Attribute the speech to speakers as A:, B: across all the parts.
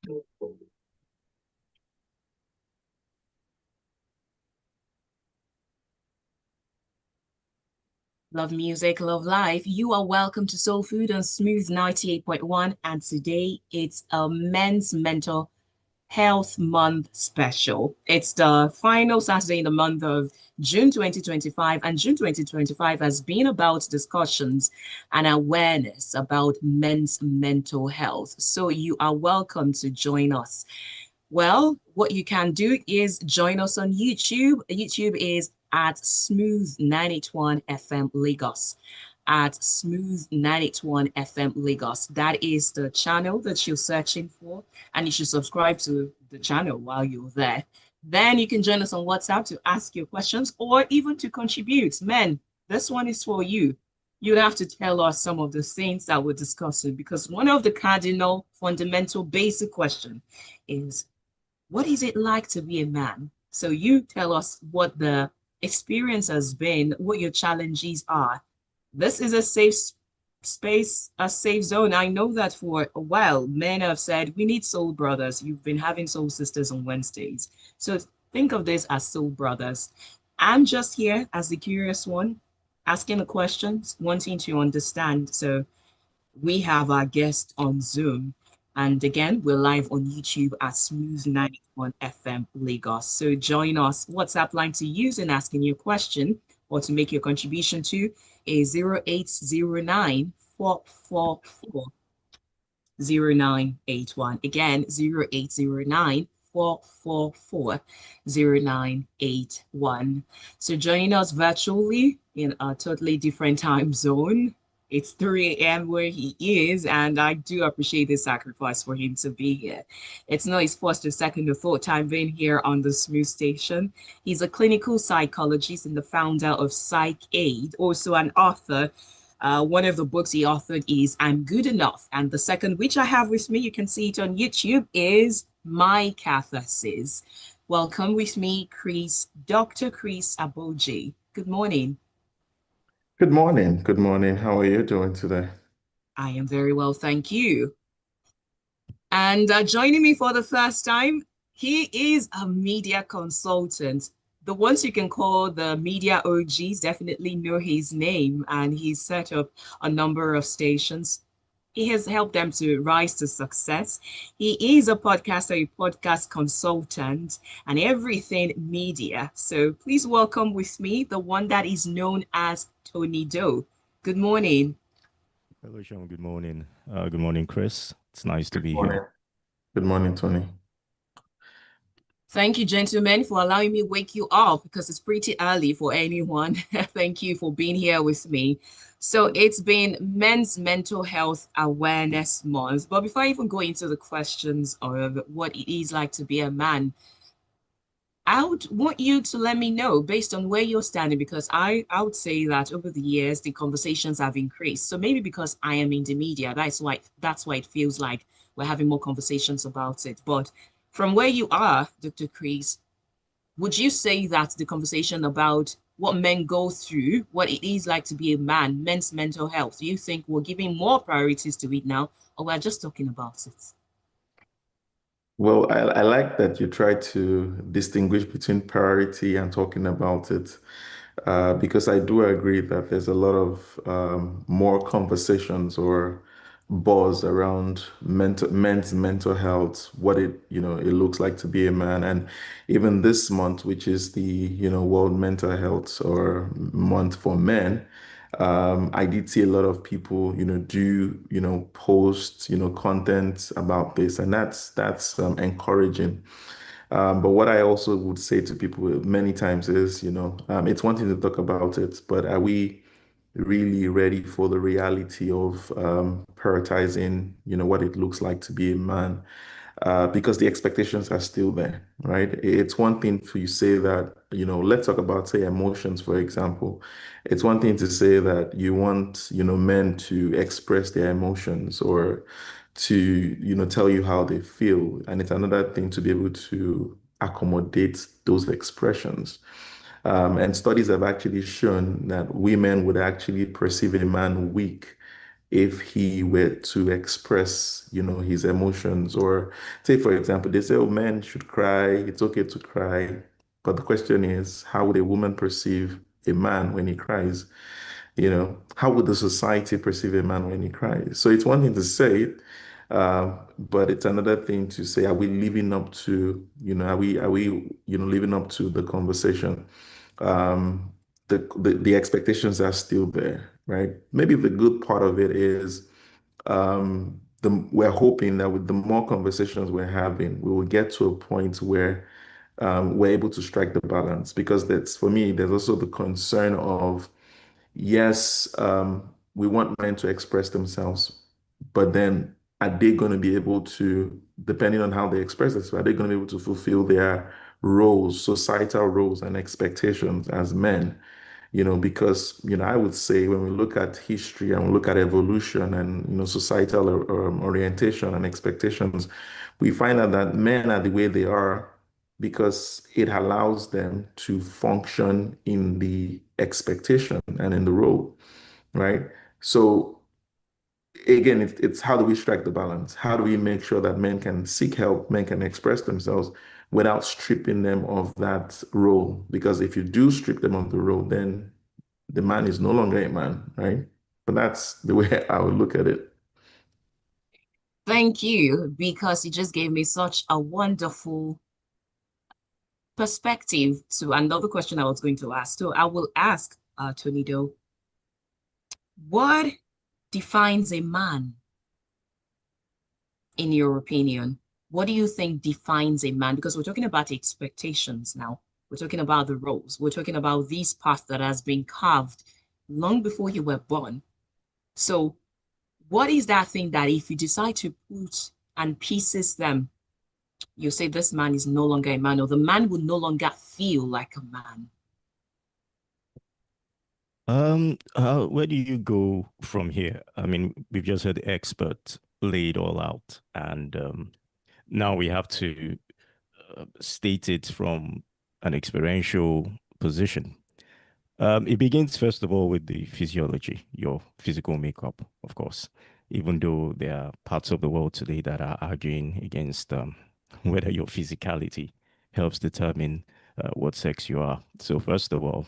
A: Love music, love life. You are welcome to Soul Food on Smooth 98.1. And today it's a men's mental health month special. It's the final Saturday in the month of June 2025. And June 2025 has been about discussions and awareness about men's mental health. So you are welcome to join us. Well, what you can do is join us on YouTube. YouTube is at Smooth 981 FM Lagos. At Smooth 981 FM Lagos. That is the channel that you're searching for, and you should subscribe to the channel while you're there. Then you can join us on WhatsApp to ask your questions or even to contribute. Men, this one is for you. You'd have to tell us some of the things that we're discussing because one of the cardinal, fundamental, basic question is what is it like to be a man? So you tell us what the experience has been, what your challenges are. This is a safe space, a safe zone. I know that for a while, men have said, we need soul brothers. You've been having soul sisters on Wednesdays. So think of this as soul brothers. I'm just here as the curious one, asking the questions, wanting to understand. So we have our guest on Zoom. And again, we're live on YouTube at Smooth 91 FM Lagos. So join us. WhatsApp line to use in asking your question or to make your contribution to is 0809 444 0981. Again, 0809 444 0981. So joining us virtually in a totally different time zone. It's 3 a.m. where he is, and I do appreciate the sacrifice for him to be here. It's not his first or second or third time being here on the Smooth Station. He's a clinical psychologist and the founder of Psych Aid, also an author. One of the books he authored is I'm Good Enough. And the second, which I have with me, you can see it on YouTube, is My Catharsis. Welcome with me, Chris, Dr. Chris Abojei. Good morning.
B: Good morning. Good morning. How are you doing today?
A: I am very well, thank you. And joining me for the first time, he is a media consultant. The ones you can call the media OGs definitely know his name, and he's set up a number of stations. He has helped them to rise to success. He is a podcaster, a podcast consultant, and everything media. So please welcome with me the one that is known as Tony Doe. Good morning.
C: Hello, Sean. Good morning. Good morning, Chris. It's nice to
B: Good
C: be
B: morning.
C: here.
B: Good morning, Tony.
A: Thank you, gentlemen, for allowing me to wake you up because it's pretty early for anyone. Thank you for being here with me. So it's been Men's Mental Health Awareness Month. But before I even go into the questions of what it is like to be a man, I would want you to let me know based on where you're standing, because I would say that over the years the conversations have increased. So maybe because I am in the media, that's why it feels like we're having more conversations about it. But from where you are, Dr. Chris, would you say that the conversation about what men go through, what it is like to be a man, men's mental health, do you think we're giving more priorities to it now, or we're just talking about it?
B: Well, I like that you try to distinguish between priority and talking about it, because I do agree that there's a lot of more conversations or buzz around men's mental health, what it looks like to be a man. And even this month, which is the, World Mental Health or Month for Men, I did see a lot of people, post, content about this, and that's encouraging. But what I also would say to people many times is, it's one thing to talk about it, but are we really ready for the reality of prioritizing, what it looks like to be a man? Because the expectations are still there, right? It's one thing for you say that, let's talk about, say, emotions, for example. It's one thing to say that you want, men to express their emotions or to, tell you how they feel. And it's another thing to be able to accommodate those expressions. And studies have actually shown that women would actually perceive a man weak if he were to express, his emotions. Or say, for example, they say, oh, men should cry, it's okay to cry. But the question is, how would a woman perceive a man when he cries? How would the society perceive a man when he cries? So it's one thing to say it, but it's another thing to say, are we living up to, are we living up to the conversation? Um, the expectations are still there, right? Maybe the good part of it is we're hoping that with the more conversations we're having, we will get to a point where we're able to strike the balance. Because that's, for me, there's also the concern of, yes, we want men to express themselves, but then are they going to be able to, depending on how they express themselves, are they going to be able to fulfill their roles, societal roles and expectations as men? Because, I would say when we look at history and we look at evolution and, societal orientation and expectations, we find out that men are the way they are because it allows them to function in the expectation and in the role, right? So again, it's how do we strike the balance? How do we make sure that men can seek help, men can express themselves without stripping them of that role? Because if you do strip them of the role, then the man is no longer a man, right? But that's the way I would look at it.
A: Thank you, because you just gave me such a wonderful perspective to another question I was going to ask. So I will ask Tonido, what defines a man in your opinion? What do you think defines a man? Because we're talking about expectations now. We're talking about the roles. We're talking about this path that has been carved long before you were born. So, what is that thing that if you decide to put and pieces them, you say this man is no longer a man, or the man will no longer feel like a man?
C: Where do you go from here? I mean, we've just heard the expert lay it all out, and now we have to state it from an experiential position. It begins, first of all, with the physiology, your physical makeup, of course, even though there are parts of the world today that are arguing against whether your physicality helps determine what sex you are. So, first of all,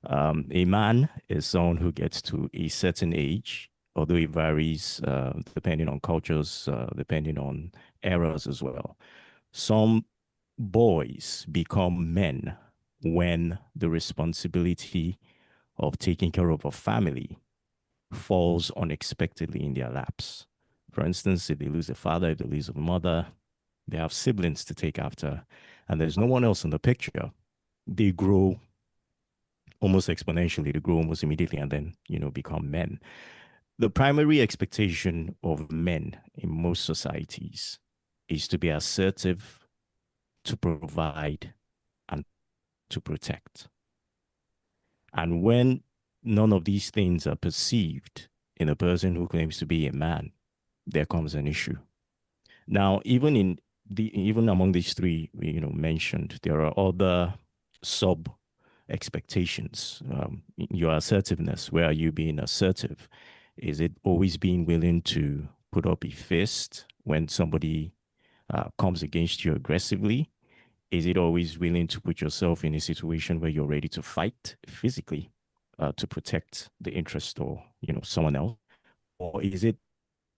C: a man is someone who gets to a certain age, although it varies depending on cultures, depending on eras as well. Some boys become men when the responsibility of taking care of a family falls unexpectedly in their laps. For instance, if they lose a father, if they lose a mother, they have siblings to take after, and there's no one else in the picture, they grow almost exponentially, they grow almost immediately, and then, become men. The primary expectation of men in most societies is to be assertive, to provide, and to protect. And when none of these things are perceived in a person who claims to be a man, there comes an issue. Now, even among these three, mentioned, there are other sub expectations. Your assertiveness, where are you being assertive? Is it always being willing to put up a fist when somebody comes against you aggressively? Is it always willing to put yourself in a situation where you're ready to fight physically to protect the interest or someone else, or is it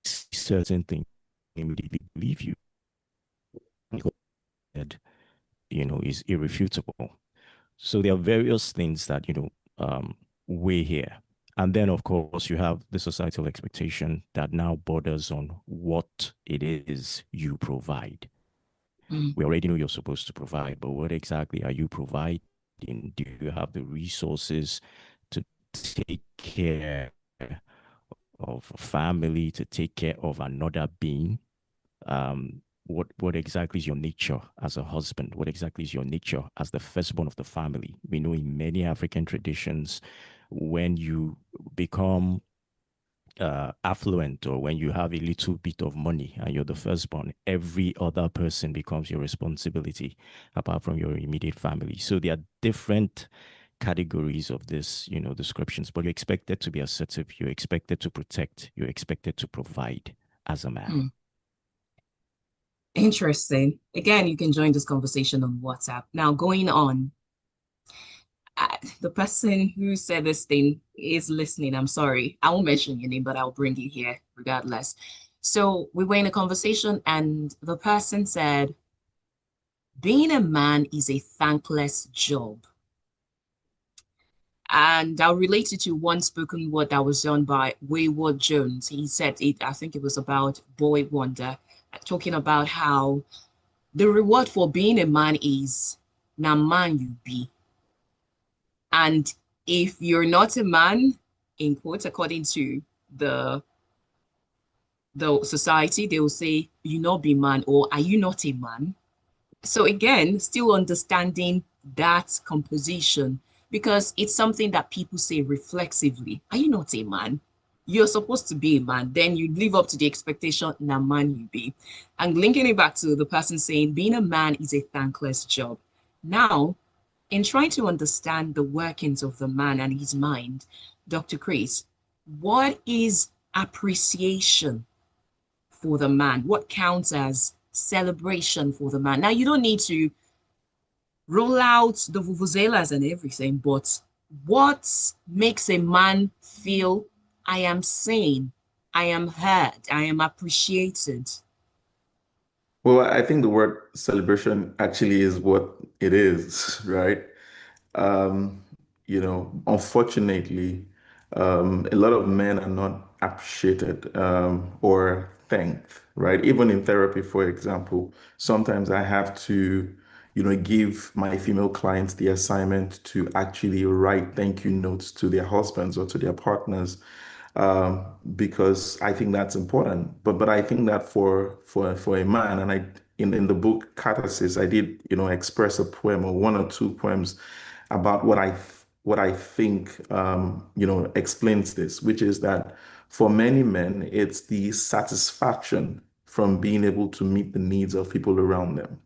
C: certain things immediately believe you that is irrefutable? So there are various things that weigh here, and then of course you have the societal expectation that now borders on what it is you provide.
A: Mm.
C: We already know you're supposed to provide, but what exactly are you providing? Do you have the resources to take care of a family, to take care of another being? What exactly is your nature as a husband? What exactly is your nature as the firstborn of the family? We know in many African traditions, when you become affluent, or when you have a little bit of money and you're the firstborn, every other person becomes your responsibility apart from your immediate family. So there are different categories of this, descriptions, but you're expected to be assertive, you're expected to protect, you're expected to provide as a man.
A: Hmm. Interesting. Again, you can join this conversation on WhatsApp. Now, going on, the person who said this thing is listening. I'm sorry. I won't mention your name, but I'll bring you here regardless. So we were in a conversation, and the person said, being a man is a thankless job. And I'll relate it to one spoken word that was done by Wayward Jones. He said it, I think it was about Boy Wonder, talking about how the reward for being a man is na man you be. And if you're not a man, in quotes, according to the the society, they will say, you not be man, or are you not a man? So again, still understanding that composition because it's something that people say reflexively. Are you not a man? You're supposed to be a man. Then you live up to the expectation, na man you be. And linking it back to the person saying being a man is a thankless job. Now, in trying to understand the workings of the man and his mind, Dr. Chris, what is appreciation for the man? What counts as celebration for the man? Now, you don't need to roll out the vuvuzelas and everything, but what makes a man feel I am seen, I am heard, I am appreciated?
B: Well, I think the word celebration actually is what it is, right? Um, Unfortunately, a lot of men are not appreciated or thanked, right? Even in therapy, for example, sometimes I have to, give my female clients the assignment to actually write thank you notes to their husbands or to their partners because I think that's important. But I think that for a man, and I in the book Catharsis, I did express a poem or one or two poems about what I think explains this, which is that for many men, it's the satisfaction from being able to meet the needs of people around them,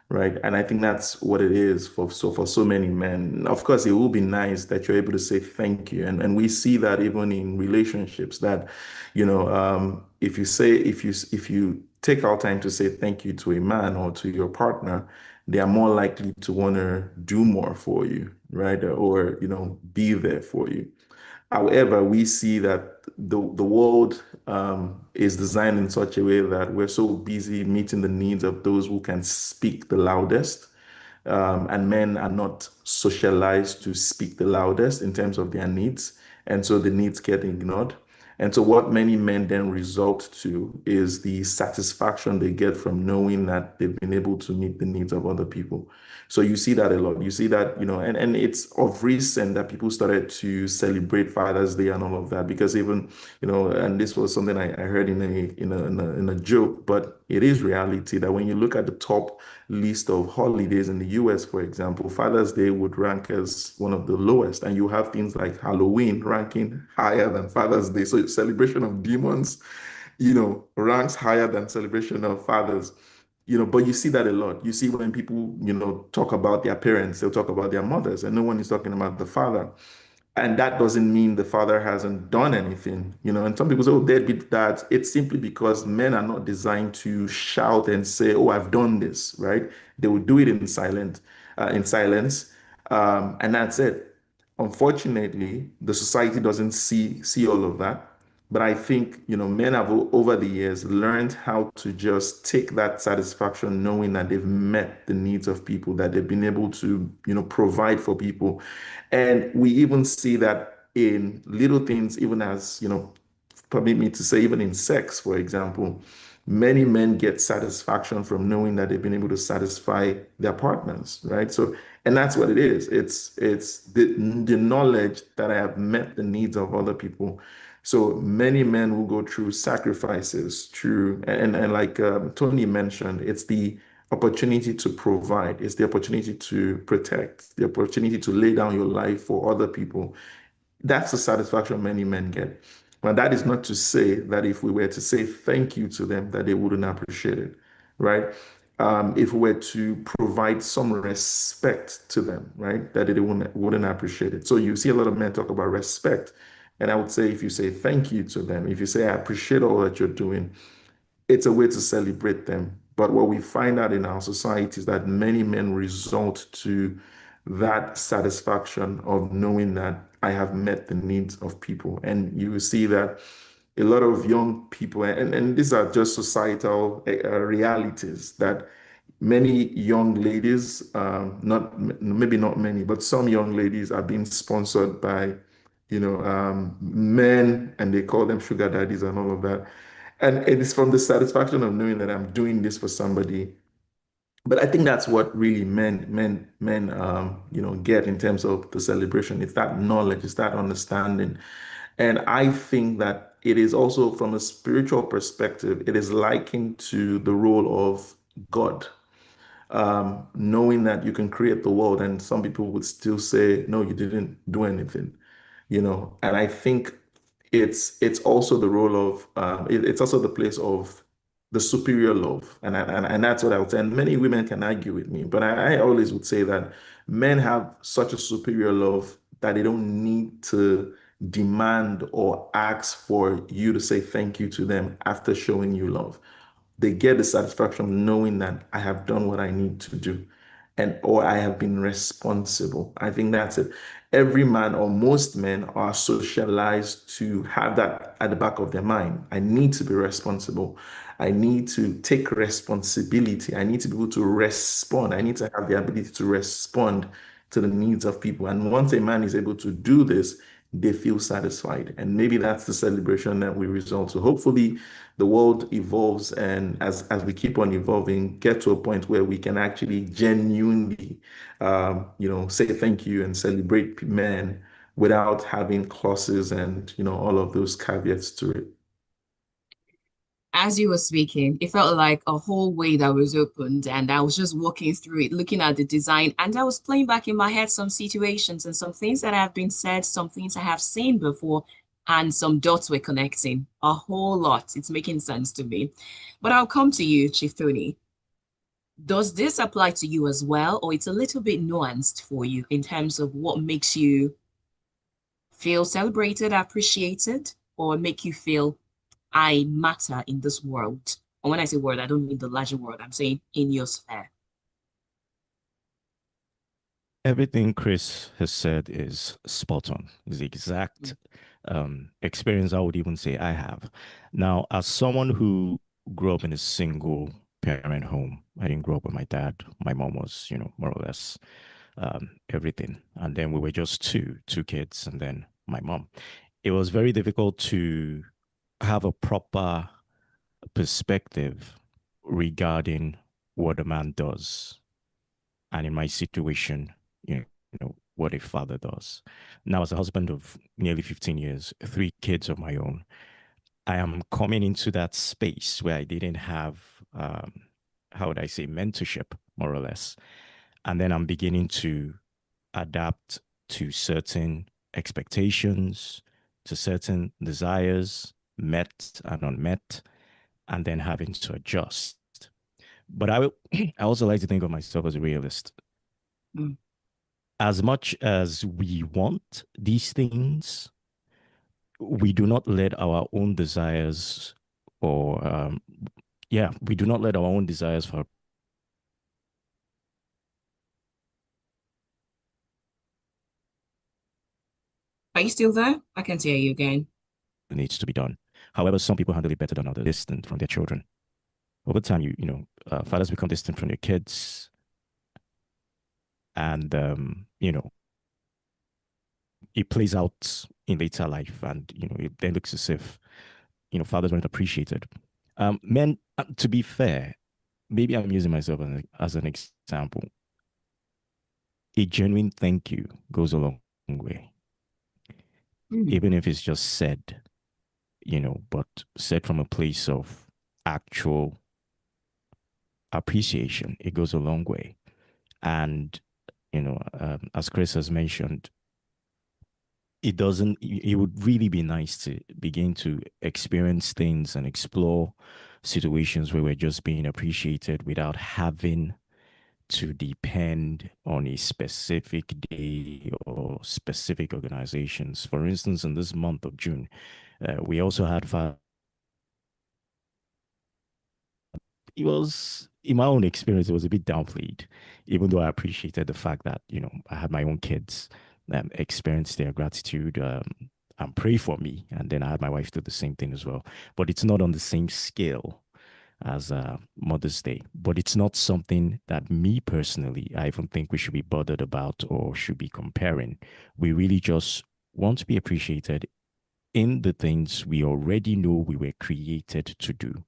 B: right? And I think that's what it is for so many men. Of course, it will be nice that you're able to say thank you, and we see that even in relationships that, if you take our time to say thank you to a man or to your partner, they are more likely to want to do more for you, right? Or be there for you. However, we see that the world is designed in such a way that we're so busy meeting the needs of those who can speak the loudest, and men are not socialized to speak the loudest in terms of their needs, and so the needs get ignored. And so, what many men then result to is the satisfaction they get from knowing that they've been able to meet the needs of other people. So, you see that a lot. You see that, and it's of recent that people started to celebrate Father's Day and all of that, because even, and this was something I heard in a joke, but it is reality that when you look at the top list of holidays in the US, for example, Father's Day would rank as one of the lowest, and you have things like Halloween ranking higher than Father's Day. So celebration of demons, ranks higher than celebration of fathers. But you see that a lot. You see when people, talk about their parents, they'll talk about their mothers, and no one is talking about the father. And that doesn't mean the father hasn't done anything, And some people say, oh, deadbeat dads. It's simply because men are not designed to shout and say, oh, I've done this, right? They will do it in silence, and that's it. Unfortunately, the society doesn't see all of that. But I think, men have over the years learned how to just take that satisfaction knowing that they've met the needs of people, that they've been able to, provide for people. And we even see that in little things, even as, permit me to say, even in sex, for example, many men get satisfaction from knowing that they've been able to satisfy their partners, right? So, and that's what it is. It's the knowledge that I have met the needs of other people. So many men will go through sacrifices, through and like Tony mentioned, it's the opportunity to provide, it's the opportunity to protect, the opportunity to lay down your life for other people. That's the satisfaction many men get. But that is not to say that if we were to say thank you to them, that they wouldn't appreciate it, right? if we were to provide some respect to them, right, that they wouldn't appreciate it. So you see a lot of men talk about respect. And I would say if you say thank you to them, if you say I appreciate all that you're doing, it's a way to celebrate them. But what we find out in our society is that many men resort to that satisfaction of knowing that I have met the needs of people. And you will see that a lot of young people, and these are just societal realities, that many young ladies, not maybe not many, but some young ladies are being sponsored by, men, and they call them sugar daddies and all of that. And it is from the satisfaction of knowing that I'm doing this for somebody. But I think that's what really men, get in terms of the celebration. It's that knowledge, it's that understanding. And I think that it is also from a spiritual perspective, it is likened to the role of God, knowing that you can create the world, and some people would still say, no, you didn't do anything, And I think it's also the role of it's also the place of the superior love, and that's what I would say. And many women can argue with me, but I always would say that men have such a superior love that they don't need to demand or ask for you to say thank you to them after showing you love. They get the satisfaction of knowing that I have done what I need to do, and or I have been responsible. I think that's it. Every man or most men are socialized to have that at the back of their mind. I need to be responsible. I need to take responsibility. I need to be able to respond. I need to have the ability to respond to the needs of people. And once a man is able to do this, they feel satisfied. And maybe that's the celebration that we result to. Hopefully, the world evolves, and as we keep on evolving, get to a point where we can actually genuinely, say thank you and celebrate men without having clauses and all of those caveats to it.
A: As you were speaking, it felt like a whole way that was opened, and I was just walking through it, looking at the design, and I was playing back in my head some situations and some things that have been said, some things I have seen before, and some dots were connecting. A whole lot. It's making sense to me. But I'll come to you, Chief Tony. Does this apply to you as well, or it's a little bit nuanced for you in terms of what makes you feel celebrated, appreciated, or make you feel I matter in this world? And when I say world, I don't mean the larger world. I'm saying in your sphere.
C: Everything Chris has said is spot on. It's the exact experience I would even say I have. Now, as someone who grew up in a single parent home, I didn't grow up with my dad. My mom was, more or less everything. And then we were just two kids, and then my mom. It was very difficult to have a proper perspective regarding what a man does, and in my situation, what a father does. Now, as a husband of nearly 15 years, three kids of my own, I am coming into that space where I didn't have, how would I say, mentorship, more or less. And then I'm beginning to adapt to certain expectations, to certain desires, met and unmet, and then having to adjust. But I also like to think of myself as a realist.
A: Mm.
C: As much as we want these things, we do not let our own desires, or we do not let our own desires for
A: Are you still there? I can't hear you again.
C: needs to be done. However, some people handle it better than others, distant from their children. Over time, fathers become distant from their kids, and it plays out in later life, and it then looks as if fathers weren't appreciated. Men, to be fair, maybe I'm using myself as an example. A genuine thank you goes a long way,
A: Mm.
C: even if it's just said, but said from a place of actual appreciation. It goes a long way. And, as Chris has mentioned, it doesn't, it would really be nice to begin to experience things and explore situations where we're just being appreciated without having to depend on a specific day or specific organizations. For instance, in this month of June, we also had it was, in my own experience, it was a bit downplayed, even though I appreciated the fact that, I had my own kids experience their gratitude and pray for me. And then I had my wife do the same thing as well. But it's not on the same scale as Mother's Day. But it's not something that me personally, I even think we should be bothered about or should be comparing. We really just want to be appreciated in the things we already know we were created to do.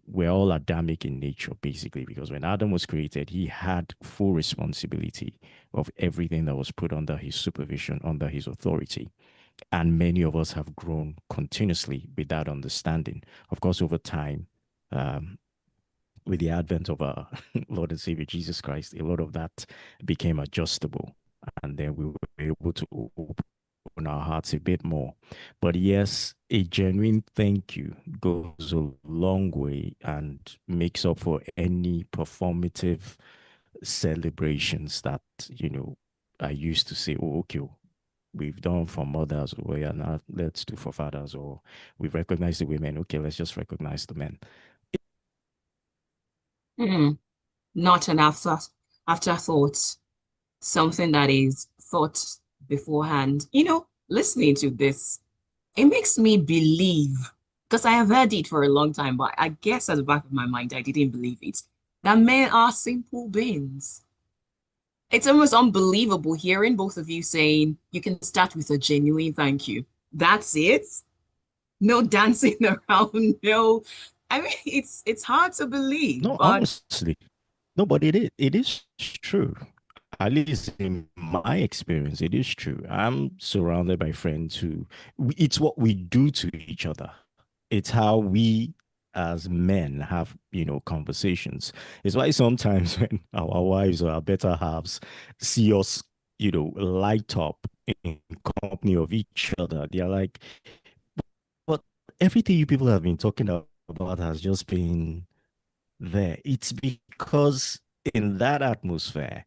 C: We're all Adamic in nature, basically, because when Adam was created, he had full responsibility of everything that was put under his supervision, under his authority. And many of us have grown continuously with that understanding. Of course, over time, um, with the advent of our Lord and Savior Jesus Christ, a lot of that became adjustable. And then we were able to open our hearts a bit more. But yes, a genuine thank you goes a long way and makes up for any performative celebrations that, I used to say, oh, okay, we've done for mothers, or yeah, now let's do for fathers, or we've recognized the women, okay, let's just recognize the men.
A: Hmm. Not an afterthought, something that is thought beforehand. Listening to this, it makes me believe, because I have heard it for a long time, but I guess at the back of my mind, I didn't believe it, that men are simple beings. It's almost unbelievable hearing both of you saying you can start with a genuine thank you. That's it. No dancing around. No, I mean it's hard to believe,
C: No,
A: but
C: honestly, no, but it is true. At least in my experience, it is true. I'm surrounded by friends who, it's what we do to each other. It's how we as men have, conversations. It's why sometimes when our wives or our better halves see us, light up in company of each other, they're like, but everything you people have been talking about has just been there. It's because in that atmosphere,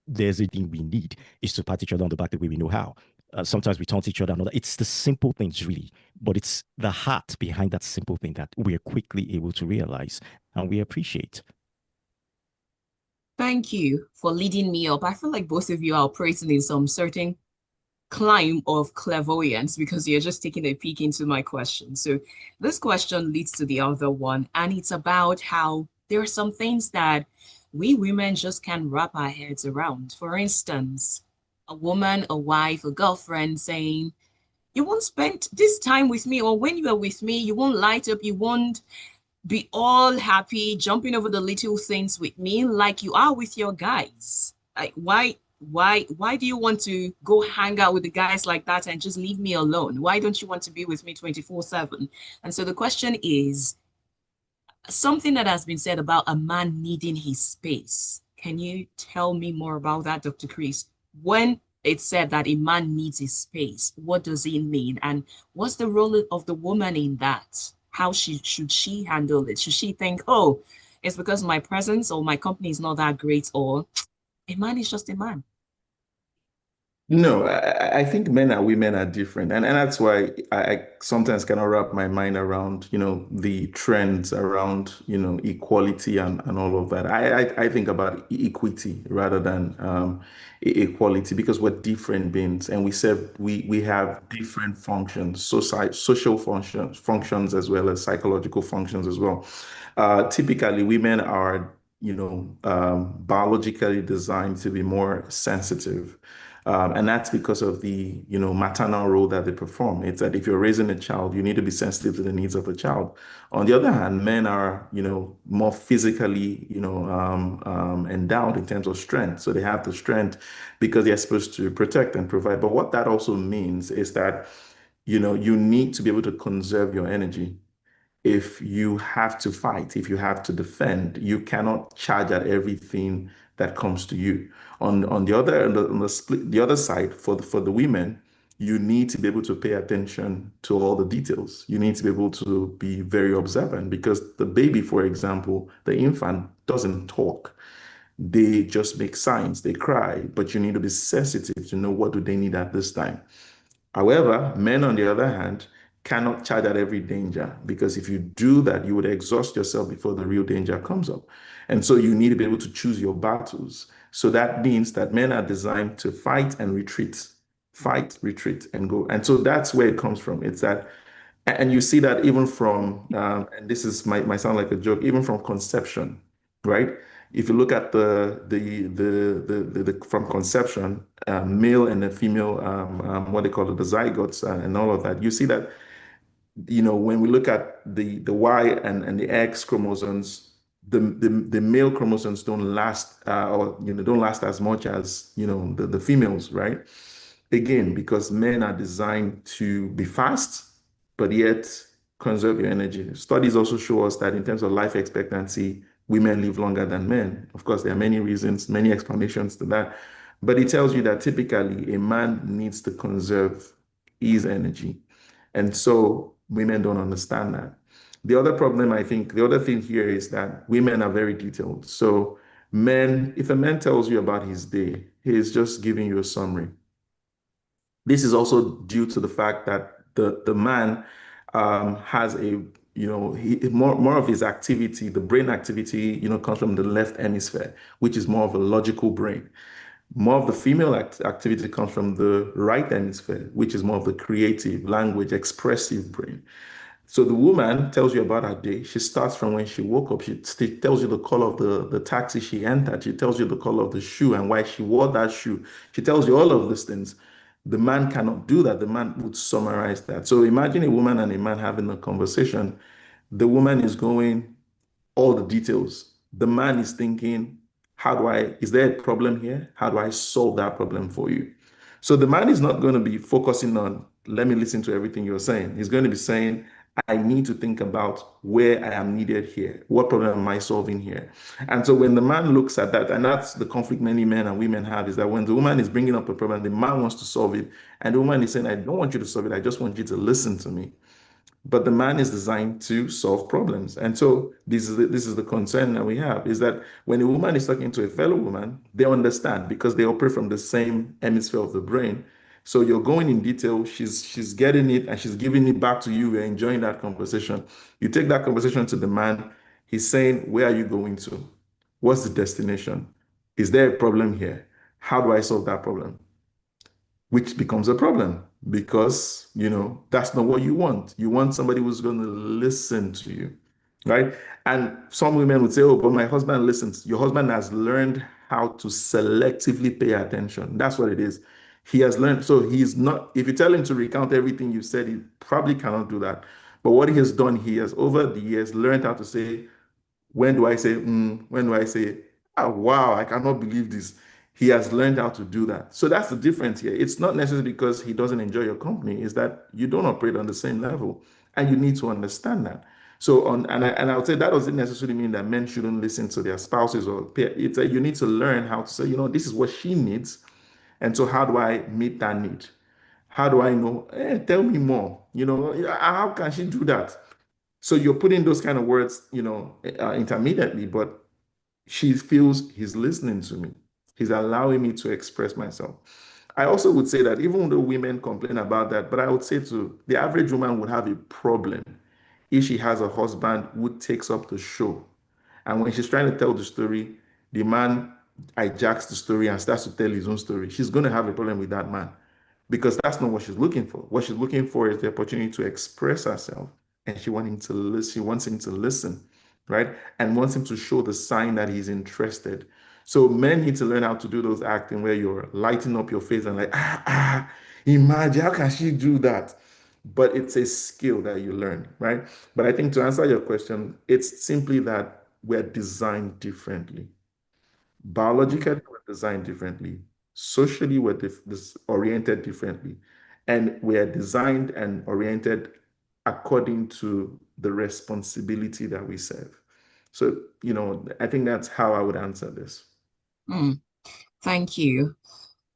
C: there's a thing we need is to pat each other on the back the way we know how. Sometimes we taunt each other. It's the simple things, really, but it's the heart behind that simple thing that we're quickly able to realize and we appreciate.
A: thank you for leading me up. I feel like both of you are operating in some certain climb of clairvoyance because you're just taking a peek into my question. So this question leads to the other one, and it's about how there are some things that we women just can't wrap our heads around. For instance, a woman, a wife, a girlfriend saying, you won't spend this time with me, or when you are with me, you won't light up, you won't be all happy, jumping over the little things with me like you are with your guys. Like, why do you want to go hang out with the guys like that and just leave me alone? Why don't you want to be with me 24/7? And so the question is something that has been said about a man needing his space. Can you tell me more about that, Dr. Chris? When it's said that a man needs his space, what does it mean? And what's the role of the woman in that? How should she handle it? Should she think, oh, it's because my presence or my company is not that great, or a man is just a man?
B: No, I think men and women are different. And that's why I sometimes cannot wrap my mind around, the trends around, equality and all of that. I think about equity rather than equality because we're different beings and we have different functions, social functions as well as psychological functions as well. Typically, women are, biologically designed to be more sensitive. And that's because of the, maternal role that they perform. It's that if you're raising a child, you need to be sensitive to the needs of the child. On the other hand, men are, more physically, endowed in terms of strength. So they have the strength because they're supposed to protect and provide. But what that also means is that, you need to be able to conserve your energy. If you have to fight, if you have to defend, you cannot charge at everything that comes to you. On the other on the split the other side for the women, you need to be able to pay attention to all the details. You need to be able to be very observant because the baby, for example, the infant doesn't talk. They just make signs, they cry, but you need to be sensitive to know what do they need at this time. However, men, on the other hand, cannot charge at every danger because if you do that, you would exhaust yourself before the real danger comes up. And so you need to be able to choose your battles. So that means that men are designed to fight, retreat, and go. And so that's where it comes from. It's that, and you see that even from, and this is might sound like a joke, even from conception, right? If you look at the from conception, male and the female, what they call it, the zygotes and all of that, you see that, when we look at the Y and the X chromosomes, the male chromosomes don't last, or don't last as much as the females, right? Again, because men are designed to be fast, but yet conserve your energy. Studies also show us that in terms of life expectancy, women live longer than men. Of course, there are many reasons, many explanations to that, but it tells you that typically a man needs to conserve his energy. And so women don't understand that. The other problem, I think, the other thing here is that women are very detailed. So if a man tells you about his day, he's just giving you a summary. This is also due to the fact that the man has more of his activity, the brain activity, comes from the left hemisphere, which is more of a logical brain. More of the female activity comes from the right hemisphere, which is more of the creative, language, expressive brain. So the woman tells you about her day. She starts from when she woke up. She tells you the color of the taxi she entered. She tells you the color of the shoe and why she wore that shoe. She tells you all of these things. The man cannot do that. The man would summarize that. So imagine a woman and a man having a conversation. The woman is going all the details. The man is thinking, is there a problem here? How do I solve that problem for you? So the man is not going to be focusing on, let me listen to everything you're saying. He's going to be saying, I need to think about where I am needed here. What problem am I solving here? And so when the man looks at that, and that's the conflict many men and women have, is that when the woman is bringing up a problem, the man wants to solve it. And the woman is saying, I don't want you to solve it. I just want you to listen to me. But the man is designed to solve problems. And so this is the concern that we have, is that when a woman is talking to a fellow woman, they understand because they operate from the same hemisphere of the brain. So you're going in detail, she's getting it and she's giving it back to you. You're enjoying that conversation. You take that conversation to the man, he's saying, where are you going to? What's the destination? Is there a problem here? How do I solve that problem? Which becomes a problem because, that's not what you want. You want somebody who's going to listen to you, right? And some women would say, oh, but my husband listens. Your husband has learned how to selectively pay attention. That's what it is. He has learned. So he's not, if you tell him to recount everything you said, he probably cannot do that. But what he has done, he has over the years learned how to say, when do I say, when do I say, oh, wow, I cannot believe this. He has learned how to do that. So that's the difference here. It's not necessarily because he doesn't enjoy your company, it's that you don't operate on the same level. And you need to understand that. So and I would say that doesn't necessarily mean that men shouldn't listen to their spouses or it's that you need to learn how to say, this is what she needs. And so how do I meet that need? How do I know? Tell me more. How can she do that? So you're putting those kind of words, intermediately, but she feels he's listening to me. He's allowing me to express myself. I also would say that even though women complain about that, but I would say to the average woman would have a problem if she has a husband who takes up the show. And when she's trying to tell the story, the man hijacks the story and starts to tell his own story. She's going to have a problem with that man because that's not what she's looking for. What she's looking for is the opportunity to express herself, and she wants him to listen. She wants him to listen, right? And wants him to show the sign that he's interested. So men need to learn how to do those acting where you're lighting up your face and like, imagine how can she do that? But it's a skill that you learn, right? But I think to answer your question, it's simply that we're designed differently. Biologically, we're designed differently. Socially, we're oriented differently. And we are designed and oriented according to the responsibility that we serve. So, I think that's how I would answer this.
A: Thank you.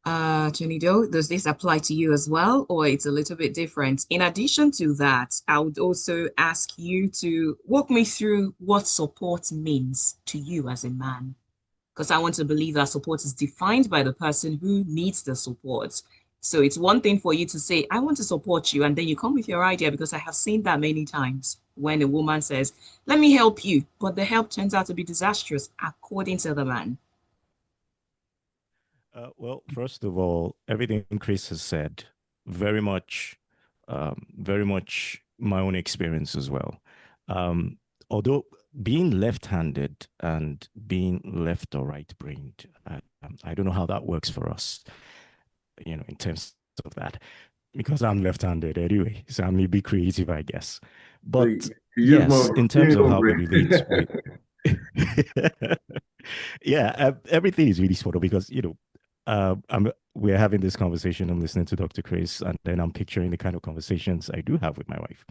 A: Chunido, does this apply to you as well, or it's a little bit different? In addition to that, I would also ask you to walk me through what support means to you as a man, because I want to believe that support is defined by the person who needs the support. So it's one thing for you to say, I want to support you, and then you come with your idea, because I have seen that many times when a woman says, let me help you, but the help turns out to be disastrous according to the man.
C: Well, first of all, everything Chris has said, very much, very much my own experience as well. Um, Although being left-handed and being left or right-brained, I don't know how that works for us, in terms of that, because I'm left-handed anyway, so I'm a bit creative, I guess.
B: So
C: But
B: you use more
C: yes,
B: of a
C: in terms of
B: female
C: how we
B: brain.
C: relate with yeah, everything is really sort of because we're having this conversation. I'm listening to Dr. Chris, and then I'm picturing the kind of conversations I do have with my wife,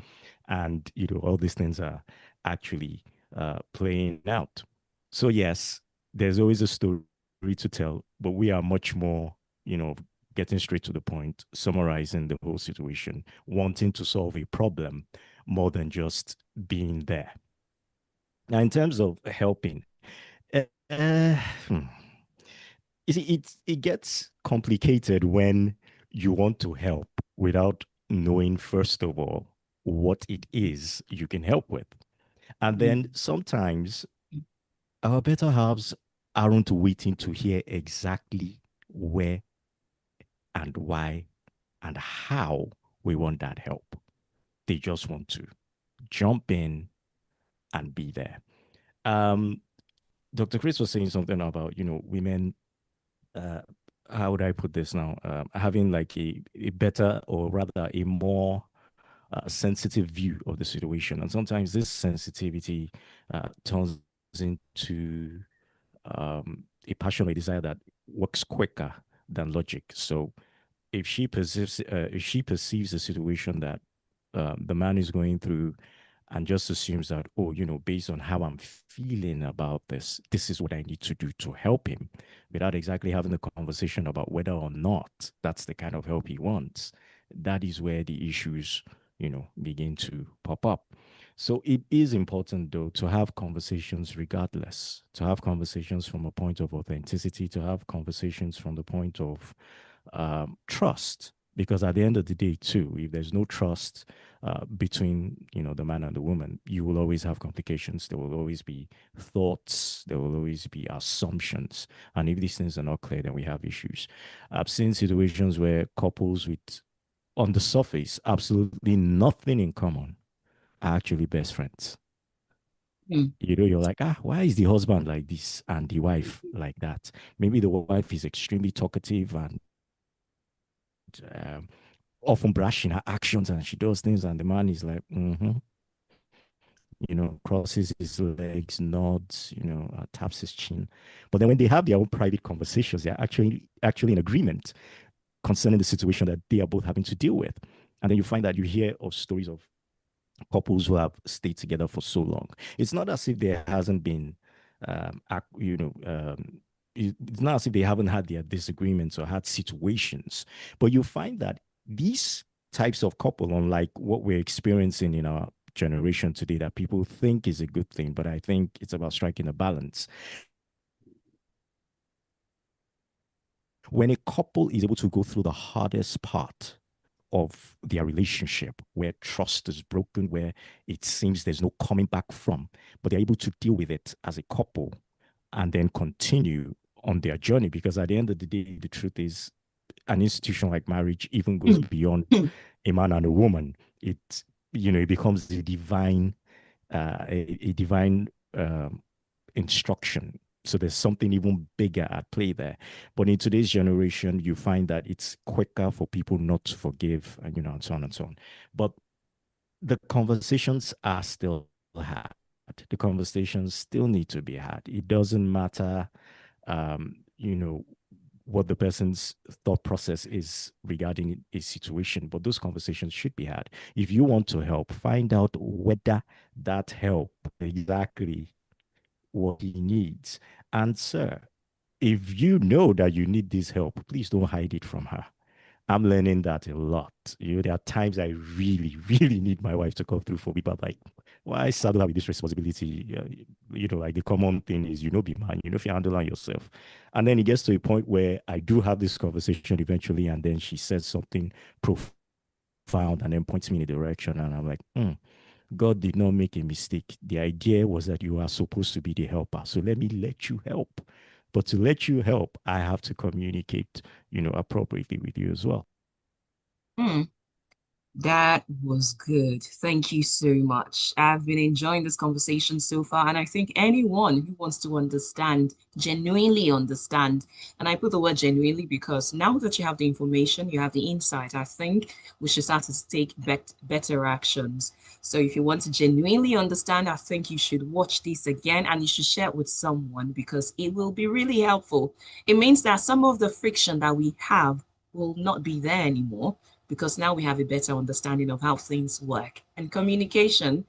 C: and all these things are actually playing out. So yes, there's always a story to tell, but we are much more, getting straight to the point, summarizing the whole situation, wanting to solve a problem more than just being there. Now, in terms of helping, uh, uh, hmm, you see, it gets complicated when you want to help without knowing, first of all, what it is you can help with. And then
A: Mm,
C: sometimes our better halves aren't waiting to hear exactly where and why and how we want that help. They just want to jump in and be there. Um, Dr. Chris was saying something about, women, uh, how would I put this now? Having like a better or rather a more sensitive view of the situation. And sometimes this sensitivity turns into a passion or a desire that works quicker than logic. So if she perceives a situation that the man is going through and just assumes that, oh, based on how I'm feeling about this, this is what I need to do to help him, without exactly having a conversation about whether or not that's the kind of help he wants, that is where the issues, begin to pop up. So it is important, though, to have conversations regardless, to have conversations from a point of authenticity, to have conversations from the point of trust, because at the end of the day too, if there's no trust between the man and the woman, you will always have complications. There will always be thoughts, there will always be assumptions, and if these things are not clear, then we have issues. I've seen situations where couples with, on the surface, absolutely nothing in common are actually best friends.
A: mm,
C: You're like, why is the husband like this and the wife like that? Maybe the wife is extremely talkative and um, often brash in her actions, and she does things, and the man is like, crosses his legs, nods, taps his chin. But then when they have their own private conversations, they're actually in agreement concerning the situation that they are both having to deal with. And then you find that you hear of stories of couples who have stayed together for so long. It's not as if there hasn't been, it's not as if they haven't had their disagreements or had situations, but you find that these types of couple, unlike what we're experiencing in our generation today, that people think is a good thing, but I think it's about striking a balance. When a couple is able to go through the hardest part of their relationship, where trust is broken, where it seems there's no coming back from, but they're able to deal with it as a couple and then continue on their journey. Because at the end of the day, the truth is, an institution like marriage even goes
A: mm,
C: beyond
A: mm,
C: a man and a woman. It becomes a divine instruction. So there's something even bigger at play there. But in today's generation, you find that it's quicker for people not to forgive, and and so on and so on. But the conversations are still had. The conversations still need to be had. It doesn't matter, what the person's thought process is regarding a situation, but those conversations should be had. If you want to help, find out whether that help exactly what he needs. And sir, if you know that you need this help, please don't hide it from her. I'm learning that a lot. There are times I really, really need my wife to come through for me, but like, why saddle her with this responsibility? Like the common thing is, be man, if you handle it yourself. And then it gets to a point where I do have this conversation eventually, and then she says something profound and then points me in a direction. And I'm like, God did not make a mistake. The idea was that you are supposed to be the helper. So let me let you help. But to let you help, I have to communicate, appropriately with you as well.
A: Hmm. That was good. Thank you so much. I've been enjoying this conversation so far, and I think anyone who wants to understand, genuinely understand, and I put the word genuinely because now that you have the information, you have the insight, I think we should start to take better actions. So if you want to genuinely understand, I think you should watch this again and you should share it with someone because it will be really helpful. It means that some of the friction that we have will not be there anymore because now we have a better understanding of how things work. And communication,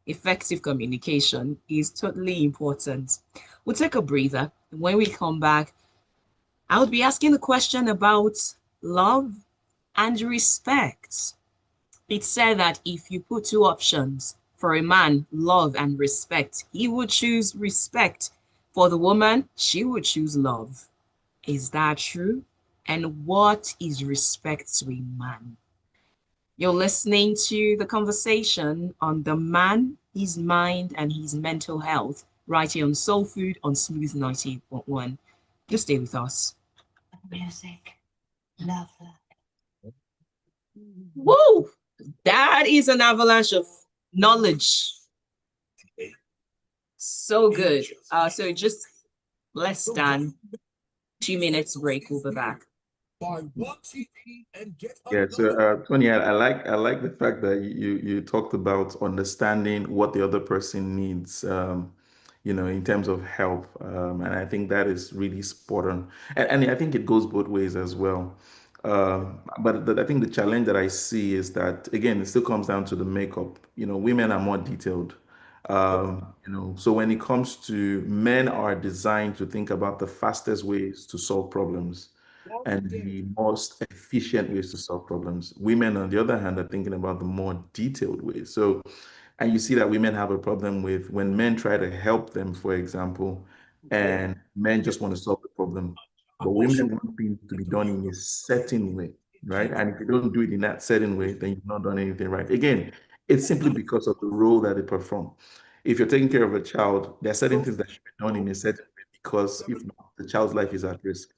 A: effective communication, is totally important. We'll take a breather. When we come back, I'll be asking a question about love and respect. It's said that if you put two options for a man, love and respect, he would choose respect. For the woman, she would choose love. Is that true? And what is respect to a man? You're listening to the conversation on the man, his mind, and his mental health, right here on Soul Food on Smooth 98.1. Just stay with us. Music, love. Woo! That is an avalanche of knowledge. So good. So just less than 2 minutes break. We'll be back.
B: Yeah, so Tony, I like the fact that you talked about understanding what the other person needs, in terms of help, and I think that is really spot on, and I think it goes both ways as well. But I think the challenge that I see is that again, it still comes down to the makeup. Women are more detailed. So when it comes to men are designed to think about the fastest ways to solve problems and the most efficient ways to solve problems. Women, on the other hand, are thinking about the more detailed ways. So, and you see that women have a problem with when men try to help them, for example, and men just want to solve the problem. But women want things to be done in a certain way, right? And if you don't do it in that certain way, then you've not done anything right. Again, it's simply because of the role that they perform. If you're taking care of a child, there are certain things that should be done in a certain way because if not, the child's life is at risk.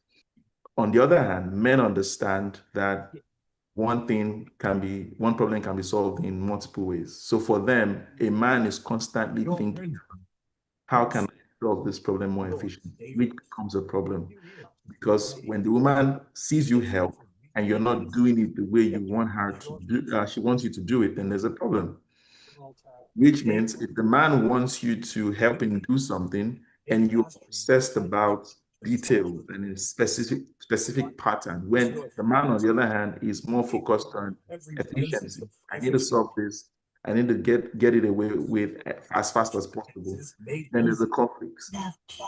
B: On the other hand, men understand that one problem can be solved in multiple ways. So for them, a man is constantly thinking, how can I solve this problem more efficiently? Which becomes a problem. Because when the woman sees you help and you're not doing it the way you want her to do, she wants you to do it, then there's a problem. Which means if the man wants you to help him do something and you're obsessed about details and a specific pattern, when the man, on the other hand, is more focused on efficiency. I need to solve this. I need to get it away with as fast as possible. Then there's a conflict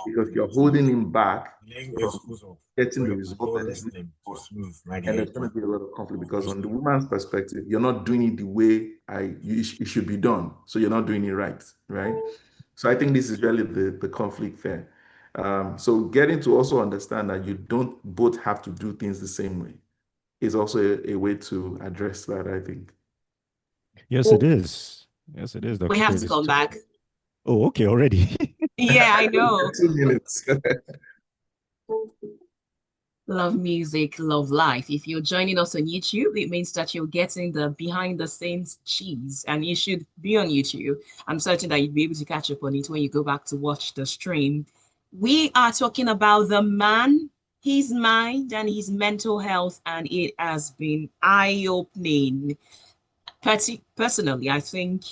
B: because you're holding him back from getting the result that he's looking for. And there's going to be a lot of conflict because on the woman's perspective, you're not doing it the way it should be done. So you're not doing it right, right? So I think this is really the conflict there. So getting to also understand that you don't both have to do things the same way is also a way to address that, I think.
C: Yes, it
A: Well,
C: is. Yes, it is,
A: we
C: Dr.
A: have to
C: Davis.
A: come back.
C: Oh, okay, already.
A: Yeah, I know.
B: 2 minutes.
A: Love music, love life. If you're joining us on YouTube, it means that you're getting the behind the scenes cheese, and you should be on YouTube. I'm certain that you'll be able to catch up on it when you go back to watch the stream. We are talking about the man, his mind, and his mental health, and it has been eye-opening. Personally, I think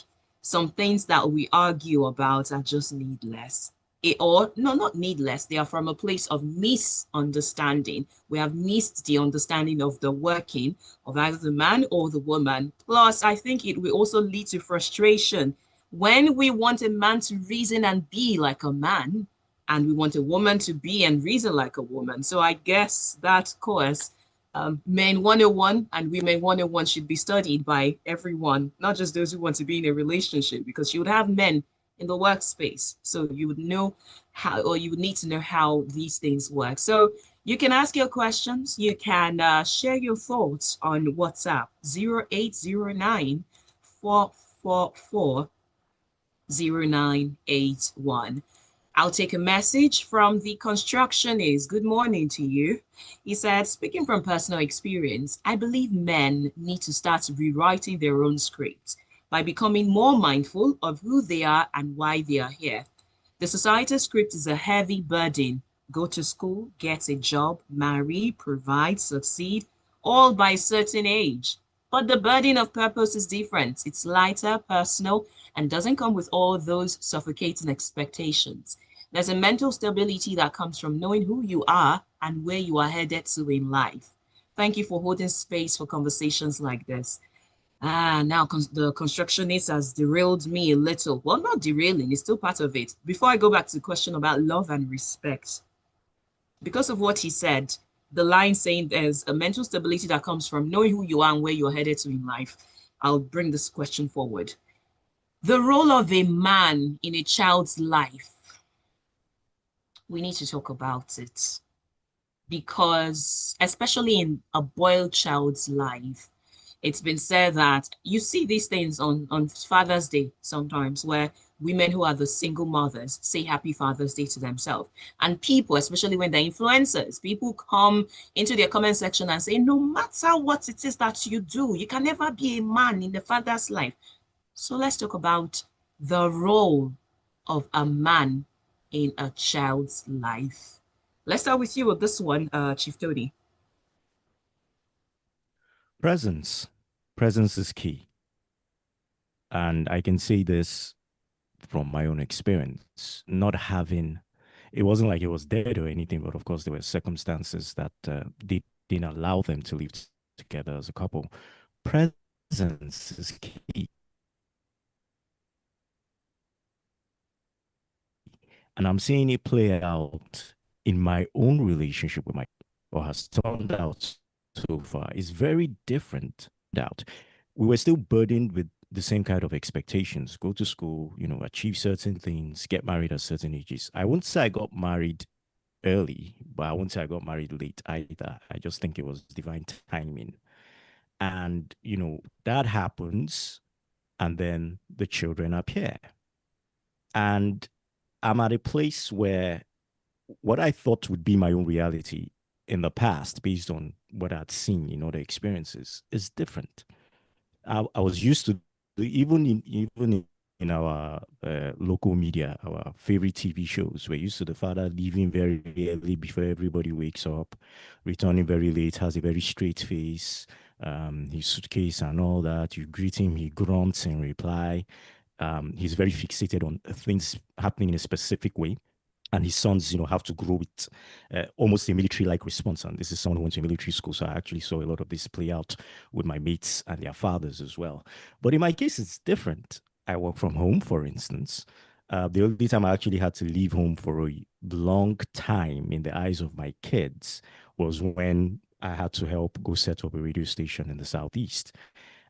A: some things that we argue about are just needless. Or no, not needless. They are from a place of misunderstanding. We have missed the understanding of the working of either the man or the woman. Plus, I think it will also lead to frustration when we want a man to reason and be like a man. and we want a woman to be and reason like a woman. So I guess that course, Men 101 and Women 101 should be studied by everyone, not just those who want to be in a relationship, because you would have men in the workspace. So you would know how, or you would need to know how these things work. So you can ask your questions. You can share your thoughts on WhatsApp 0809 444 0981. I'll take a message from the constructionist. Good morning to you. He said, speaking from personal experience, I believe men need to start rewriting their own scripts by becoming more mindful of who they are and why they are here. The societal script is a heavy burden. Go to school, get a job, marry, provide, succeed, all by a certain age. But the burden of purpose is different. It's lighter, personal, and doesn't come with all those suffocating expectations. There's a mental stability that comes from knowing who you are and where you are headed to in life. Thank you for holding space for conversations like this. Now the constructionist has derailed me a little. Well, not derailing, it's still part of it. Before I go back to the question about love and respect, because of what he said, the line saying there's a mental stability that comes from knowing who you are and where you're headed to in life, I'll bring this question forward. The role of a man in a child's life, we need to talk about it because, especially in a boiled child's life, it's been said that you see these things on Father's Day sometimes where women who are the single mothers say Happy Father's Day to themselves. And people, especially when they're influencers, people come into their comment section and say, no matter what it is that you do, you can never be a man in the father's life. So let's talk about the role of a man in a child's life. Let's start with you with this one, Chief Tony.
C: Presence. Presence is key. And I can say this from my own experience, not having, it wasn't like it was dead or anything, but of course there were circumstances that didn't allow them to live together as a couple. Presence is key. And I'm seeing it play out in my own relationship with my, or has turned out so far, is very different. We were still burdened with the same kind of expectations: go to school, achieve certain things, get married at certain ages. I won't say I got married early, but I won't say I got married late either. I just think it was divine timing. And, that happens, and then the children appear. And I'm at a place where what I thought would be my own reality in the past, based on what I'd seen in other experiences, is different. I was used to, even in our local media, our favorite TV shows, we're used to the father leaving very early before everybody wakes up, returning very late, has a very straight face, his suitcase and all that. You greet him, he grunts in reply. He's very fixated on things happening in a specific way. And his sons, have to grow with almost a military-like response. And this is someone who went to military school, so I actually saw a lot of this play out with my mates and their fathers as well. But in my case, it's different. I work from home, for instance. The only time I actually had to leave home for a long time in the eyes of my kids was when I had to help go set up a radio station in the Southeast.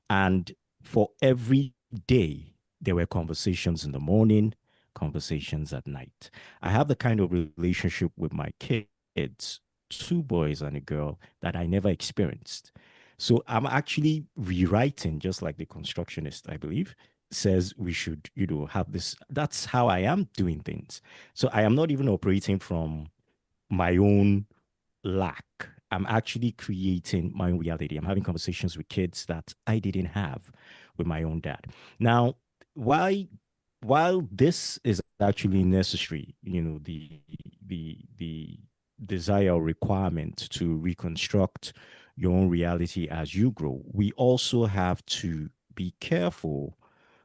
C: And for every day, there were conversations in the morning, conversations at night. I have the kind of relationship with my kids, two boys and a girl, that I never experienced. So I'm actually rewriting, just like the constructionist, I believe, says we should, have this. That's how I am doing things. So I am not even operating from my own lack. I'm actually creating my own reality. I'm having conversations with kids that I didn't have with my own dad. Now, why while this is actually necessary, the desire or requirement to reconstruct your own reality as you grow, we also have to be careful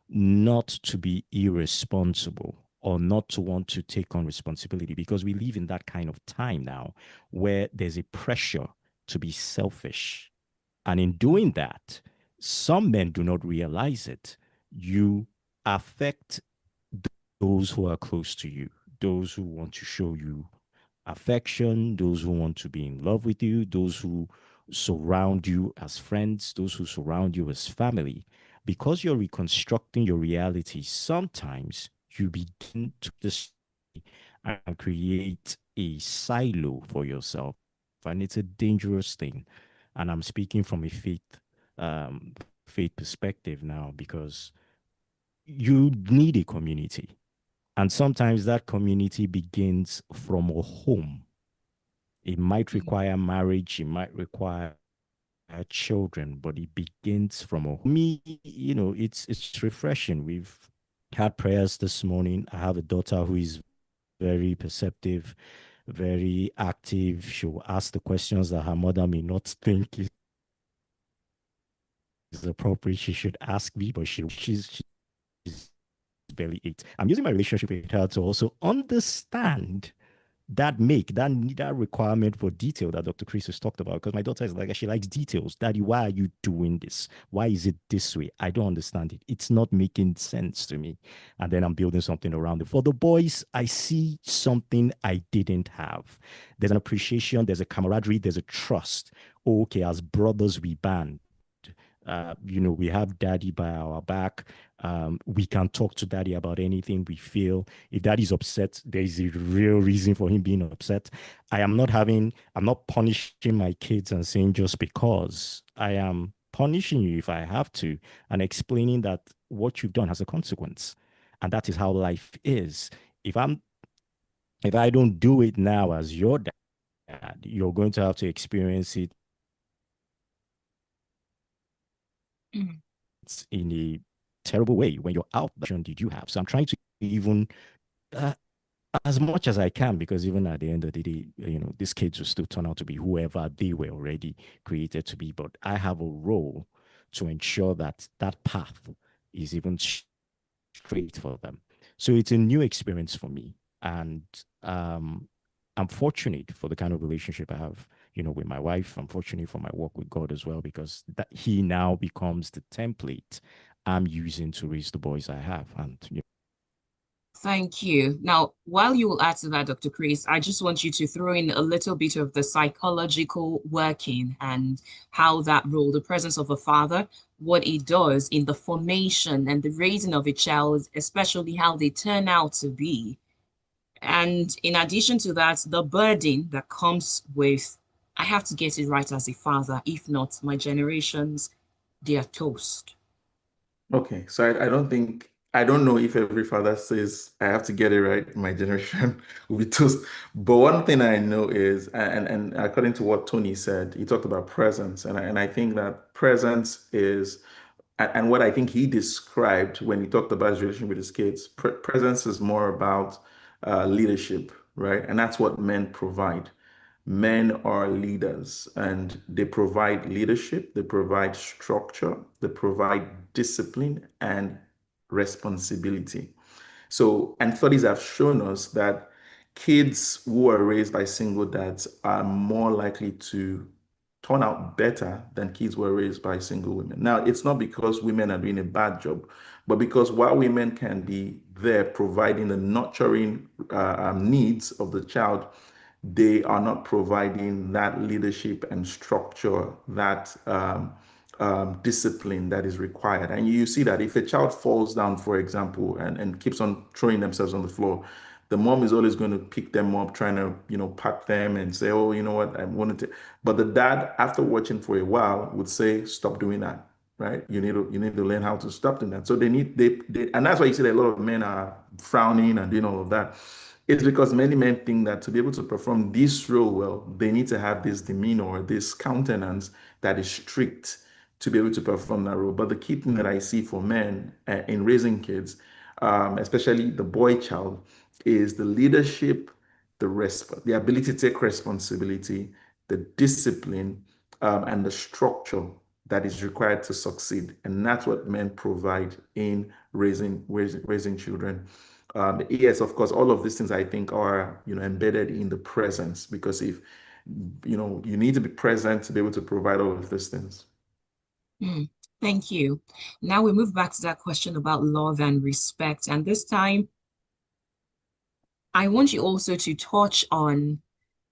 C: not to be irresponsible or not to want to take on responsibility, because we live in that kind of time now where there's a pressure to be selfish. And in doing that, some men do not realize it. You affect those who are close to you. those who want to show you affection, those who want to be in love with you, those who surround you as friends, those who surround you as family. Because you're reconstructing your reality, sometimes you begin to just and create a silo for yourself. And it's a dangerous thing. And I'm speaking from a um, faith perspective now because you need a community. And sometimes that community begins from a home. It might
A: Mm.
C: require marriage, it might require children, but it begins from a home. Me, it's refreshing. We've had prayers this morning. I have a daughter who is very perceptive, very active. She'll ask the questions that her mother may not think is appropriate. She should ask me, but she's barely 8. I'm using my relationship with her to also understand that requirement for detail that Dr. Chris has talked about. Because my daughter is like, she likes details. Daddy, why are you doing this? Why is it this way? I don't understand it. It's not making sense to me. And then I'm building something around it. For the boys, I see something I didn't have. There's an appreciation, there's a camaraderie, there's a trust. Okay, as brothers, we band. We have daddy by our back. We can talk to daddy about anything we feel. If daddy's upset, there is a real reason for him being upset. I'm not punishing my kids and saying just because. I am punishing you if I have to and explaining that what you've done has a consequence. And that is how life is. If I'm if I don't do it now as your dad, you're going to have to experience it
A: Mm.
C: in a terrible way when you're out. Did you have? So I'm trying to even uh, as much as I can, because even at the end of the day, these kids will still turn out to be whoever they were already created to be. But I have a role to ensure that that path is even straight for them. So it's a new experience for me, and um, I'm fortunate for the kind of relationship I have, with my wife. I'm fortunate for my work with God as well, because that he now becomes the template I'm using to raise the boys I have, and
A: Thank you. Now, while you will add to that, Dr. Chris, I just want you to throw in a little bit of the psychological working and how that role, the presence of a father, what it does in the formation and the raising of a child, especially how they turn out to be. And in addition to that, the burden that comes with, I have to get it right as a father. If not, my generations, they are toast.
B: Okay, so I don't know if every father says I have to get it right. My generation will be toast. But one thing I know is, and according to what Tony said, he talked about presence, and I think that presence is, and what I think he described when he talked about his relationship with his kids, presence is more about leadership, right? And that's what men provide. Men are leaders and they provide leadership, they provide structure, they provide discipline and responsibility. So, and studies have shown us that kids who are raised by single dads are more likely to turn out better than kids who are raised by single women. Now, it's not because women are doing a bad job, but because while women can be there providing the nurturing needs of the child, they are not providing that leadership and structure, that discipline that is required. And you see that if a child falls down, for example, and keeps on throwing themselves on the floor, the mom is always going to pick them up, trying to, pat them and say, oh, you know what, I wanted to. But the dad, after watching for a while, would say, stop doing that. Right? You need to learn how to stop doing that. So they and that's why you see that a lot of men are frowning and doing all of that. It's because many men think that to be able to perform this role well, they need to have this demeanor or this countenance that is strict to be able to perform that role. But the key thing that I see for men in raising kids, especially the boy child, is the leadership, the ability to take responsibility, the discipline, and the structure that is required to succeed. And that's what men provide in raising children. Yes, of course, all of these things I think are, embedded in the presence, because if, you need to be present to be able to provide all of these things.
A: Mm, thank you. Now we move back to that question about love and respect. And this time, I want you also to touch on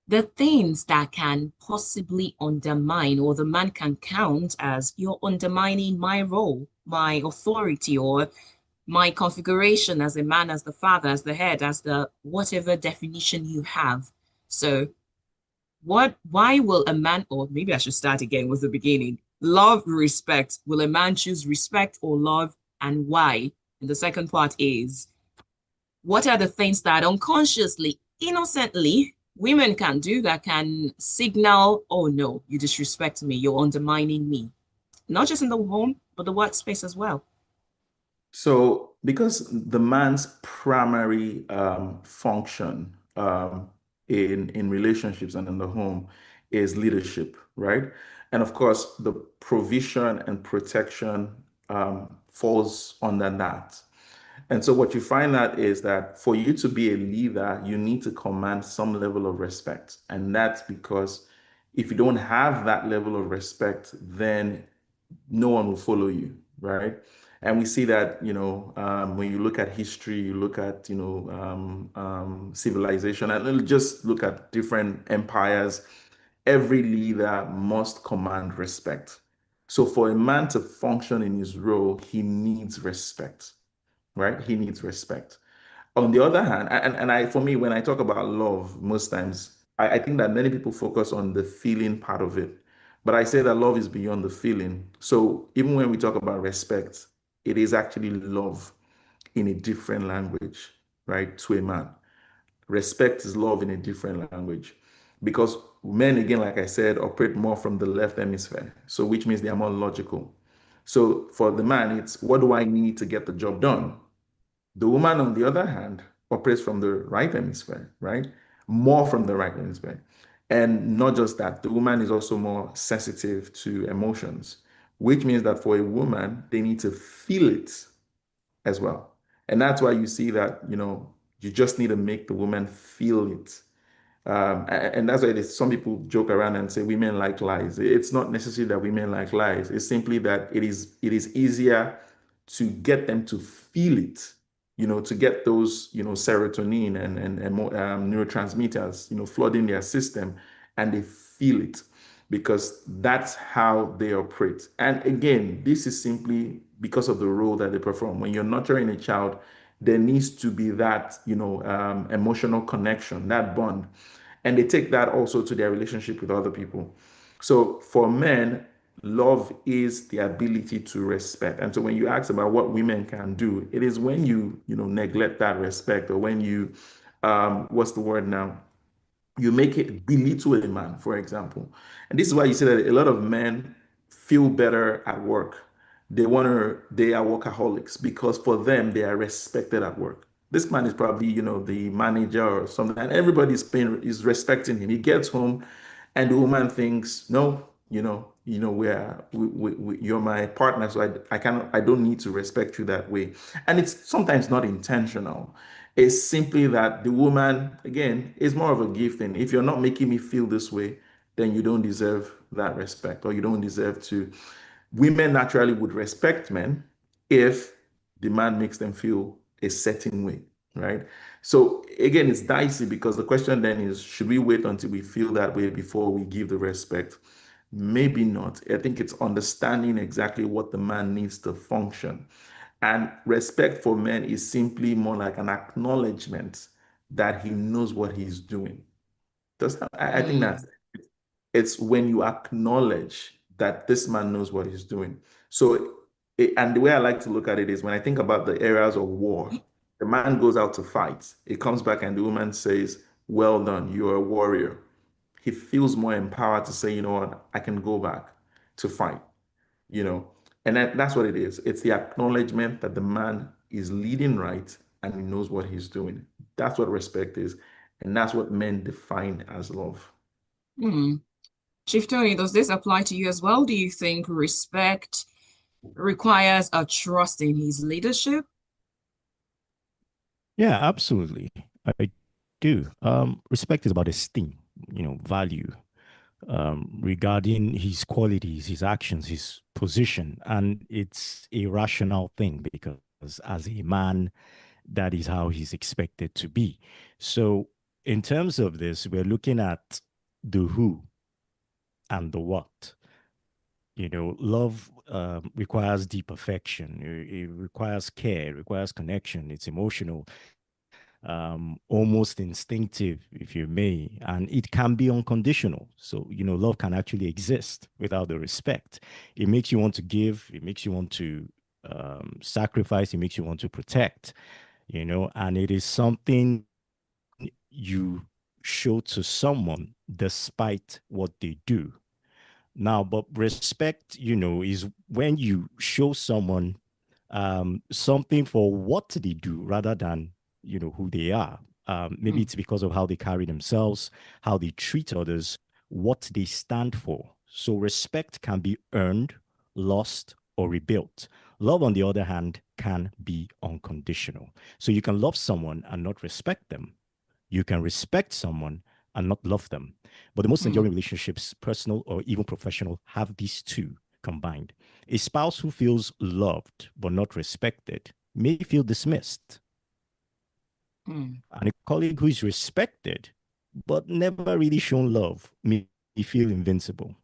A: the things that can possibly undermine, or the man can count as, you're undermining my role, my authority, or my configuration as a man, as the father, as the head, as the whatever definition you have. So, why will a man, or maybe I should start again with the beginning, love, respect? Will a man choose respect or love, and why? And the second part is, what are the things that unconsciously, innocently, women can do that can signal, oh no, you disrespect me, you're undermining me, not just in the home, but the workspace as well?
B: So, because the man's primary function in relationships and in the home is leadership, right? And of course, the provision and protection falls under that. And so, what you find out is that for you to be a leader, you need to command some level of respect. And that's because if you don't have that level of respect, then no one will follow you, right? And we see that, when you look at history, you look at, civilization, and just look at different empires, every leader must command respect. So for a man to function in his role, he needs respect, right? He needs respect. On the other hand, for me, when I talk about love, most times, I think that many people focus on the feeling part of it. But I say that love is beyond the feeling. So even when we talk about respect, it is actually love in a different language, right? To a man. Respect is love in a different language. Because men, again, like I said, operate more from the left hemisphere. So which means they are more logical. So for the man, it's what do I need to get the job done? The woman, on the other hand, operates from the right hemisphere, right? More from the right hemisphere. And not just that, the woman is also more sensitive to emotions, which means that for a woman, they need to feel it as well. And that's why you see that, you just need to make the woman feel it. And that's why some people joke around and say women like lies. It's not necessarily that women like lies. It's simply that it is easier to get them to feel it, to get those, serotonin and neurotransmitters, flooding their system, and they feel it because that's how they operate. And again, this is simply because of the role that they perform. When you're nurturing a child, there needs to be that, emotional connection, that bond. And they take that also to their relationship with other people. So for men, love is the ability to respect. And so when you ask about what women can do, it is when you neglect that respect, or when you what's the word now? You make it belittle a man, for example. And this is why you see that a lot of men feel better at work. They are workaholics because for them, they are respected at work. This man is probably, the manager or something, and everybody's paying is respecting him. He gets home and the woman thinks, no, you're my partner, so I don't need to respect you that way. And it's sometimes not intentional. It's simply that the woman, again, is more of a gift thing. If you're not making me feel this way, then you don't deserve that respect, or you don't deserve to. Women naturally would respect men if the man makes them feel a certain way, right? So again, it's dicey because the question then is, should we wait until we feel that way before we give the respect? Maybe not. I think it's understanding exactly what the man needs to function. And respect for men is simply more like an acknowledgement that he knows what he's doing. I think
A: Mm,
B: that's it's when you acknowledge that this man knows what he's doing. So, and the way I like to look at it is when I think about the areas of war, the man goes out to fight. It comes back and the woman says, well done, you're a warrior. He feels more empowered to say, you know what, I can go back to fight, you know. And that's what it is. It's the acknowledgement that the man is leading right and he knows what he's doing. That's what respect is. And that's what men define as love.
A: mm. Chief Tony, does this apply to you as well? Do you think respect requires a trust in his leadership?
C: Yeah, absolutely. I do. Respect is about esteem, value, regarding his qualities, his actions, his position. And it's a rational thing because as a man, that is how he's expected to be. So in terms of this, we're looking at the who and the what. Love requires deep affection. It requires care. It requires connection. It's emotional, almost instinctive, if you may, and it can be unconditional. So, love can actually exist without the respect. It makes you want to give. It makes you want to sacrifice. It makes you want to protect. And it is something you show to someone despite what they do. Now, but respect, is when you show someone something for what they do rather than, who they are. Maybe it's because of how they carry themselves, how they treat others, what they stand for. So respect can be earned, lost, or rebuilt. Love, on the other hand, can be unconditional. So you can love someone and not respect them. You can respect someone and not love them. But the most enduring relationships, personal or even professional, have these two combined. A spouse who feels loved but not respected may feel dismissed. And a colleague who is respected but never really shown love may feel invincible.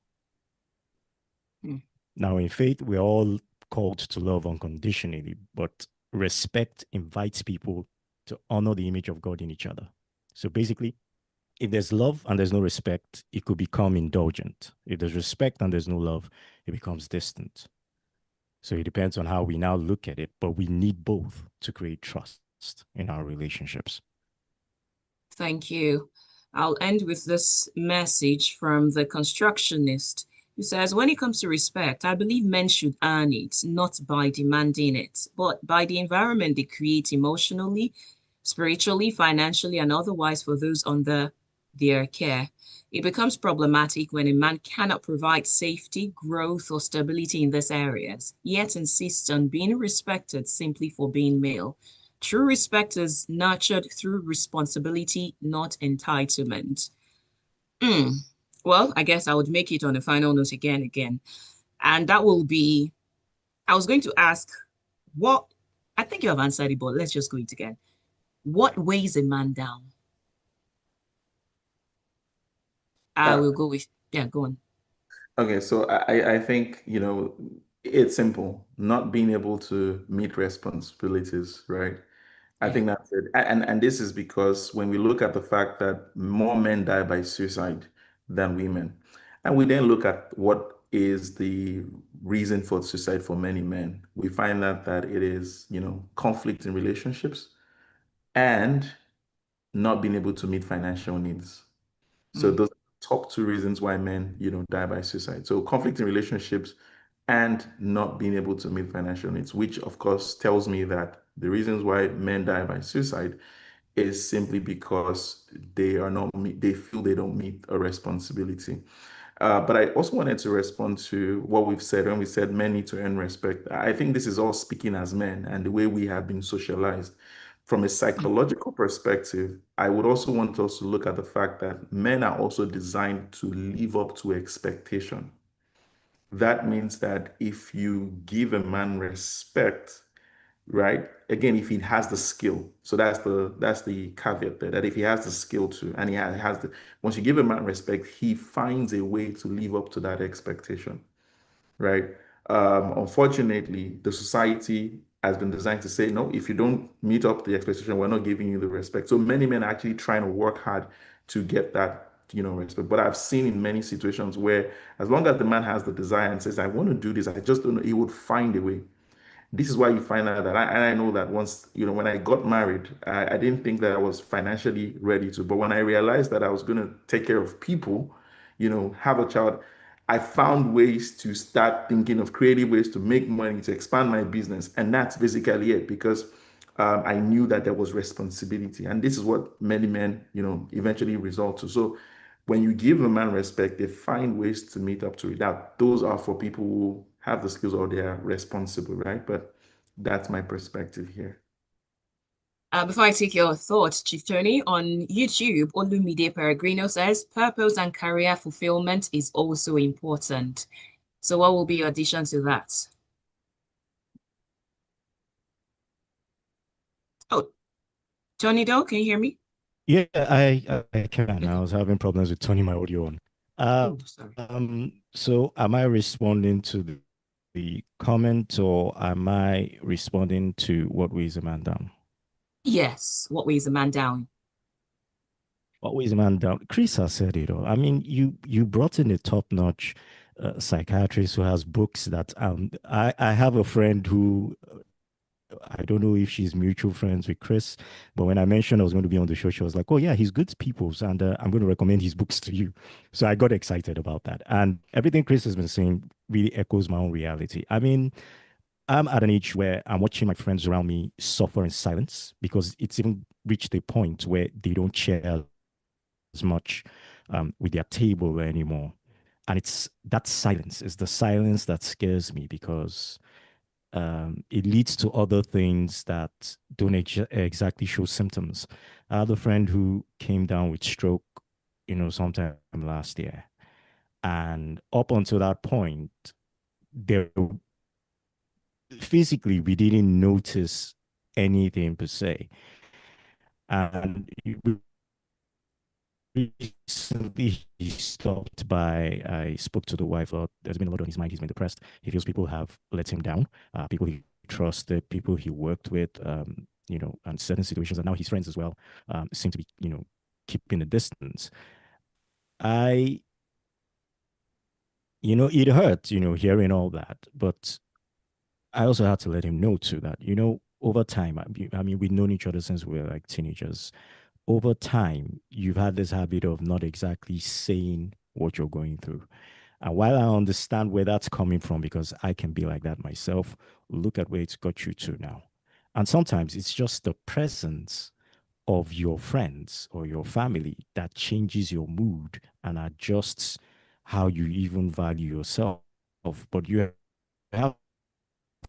C: Now, in faith, we're all called to love unconditionally, but respect invites people to honor the image of God in each other. So basically, if there's love and there's no respect, it could become indulgent. If there's respect and there's no love, it becomes distant. So it depends on how we now look at it, but we need both to create trust in our relationships.
A: Thank you. I'll end with this message from the constructionist, who says, when it comes to respect, I believe men should earn it, not by demanding it, but by the environment they create emotionally, spiritually, financially, and otherwise for those under their care. It becomes problematic when a man cannot provide safety, growth, or stability in these areas, yet insists on being respected simply for being male. True respect is nurtured through responsibility, not entitlement. Well, I guess I would make it on a final note again. And that will be, I was going to ask what, I think you have answered it, but let's just go it again. What weighs a man down? I will go with, yeah, go on.
B: Okay, so I think, it's simple, not being able to meet responsibilities, right? I
A: Yeah.
B: think that's it. And this is because when we look at the fact that more men die by suicide than women, and we then look at what is the reason for suicide for many men, we find that it is, conflict in relationships and not being able to meet financial needs. So
A: Mm,
B: those are the top two reasons why men, die by suicide. So conflict in relationships and not being able to meet financial needs, which of course tells me that the reasons why men die by suicide is simply because they feel they don't meet a responsibility. But I also wanted to respond to what we've said when we said men need to earn respect. I think this is all speaking as men and the way we have been socialized. From a
A: mm,
B: psychological perspective, I would also want us to look at the fact that men are also designed to live up to expectation. That means that if you give a man respect, right? Again, if he has the skill, so that's the caveat there. That if he has the skill to, and he has the, once you give a man respect, he finds a way to live up to that expectation, right? Unfortunately, the society has been designed to say, no, if you don't meet up the expectation, we're not giving you the respect. So many men are actually trying to work hard to get that, respect. But I've seen in many situations where, as long as the man has the desire and says, I want to do this, I just don't know, he would find a way. This is why you find out that I know that once, when I got married, I didn't think that I was financially ready to. But when I realized that I was going to take care of people, have a child, I found ways to start thinking of creative ways to make money, to expand my business. And that's basically it because I knew that there was responsibility. And this is what many men, eventually result to. So when you give a man respect, they find ways to meet up to it. Now, those are for people who have the skills or they are responsible, right? But that's my perspective here.
A: Before I take your thoughts, Chief Tony, on YouTube, Olumide Peregrino says purpose and career fulfillment is also important. So what will be your addition to that? Oh, Tony Doe, can you hear me?
C: Yeah, I can. I was having problems with turning my audio on. Uh,
A: Oh, sorry.
C: so am I responding to the comment or am I responding to what weighs a man down?
A: Yes. What weighs a man down?
C: What weighs a man down? Chris has said it all. I mean, you brought in a top-notch psychiatrist who has books that I have a friend who I don't know if she's mutual friends with Chris, but when I mentioned I was going to be on the show, she was like, "Oh yeah, he's good people, and I'm going to recommend his books to you." So I got excited about that, and everything Chris has been saying really echoes my own reality. I mean, I'm at an age where I'm watching my friends around me suffer in silence because it's even reached a point where they don't share as much with their table anymore, and it's that silence is the silence that scares me because it leads to other things that don't exactly show symptoms. I had a friend who came down with stroke, sometime last year. And up until that point, there physically we didn't notice anything per se. And recently he stopped by. I spoke to the wife. There's been a lot on his mind. He's been depressed. He feels people have let him down. People he trusted, people he worked with, and certain situations, and now his friends as well seem to be, keeping a distance. I, it hurt, hearing all that, but I also had to let him know too that, over time, I mean, we've known each other since we were like teenagers. Over time, you've had this habit of not exactly saying what you're going through. And while I understand where that's coming from, because I can be like that myself, look at where it's got you to now. And sometimes it's just the presence of your friends or your family that changes your mood and adjusts how you even value yourself. But you have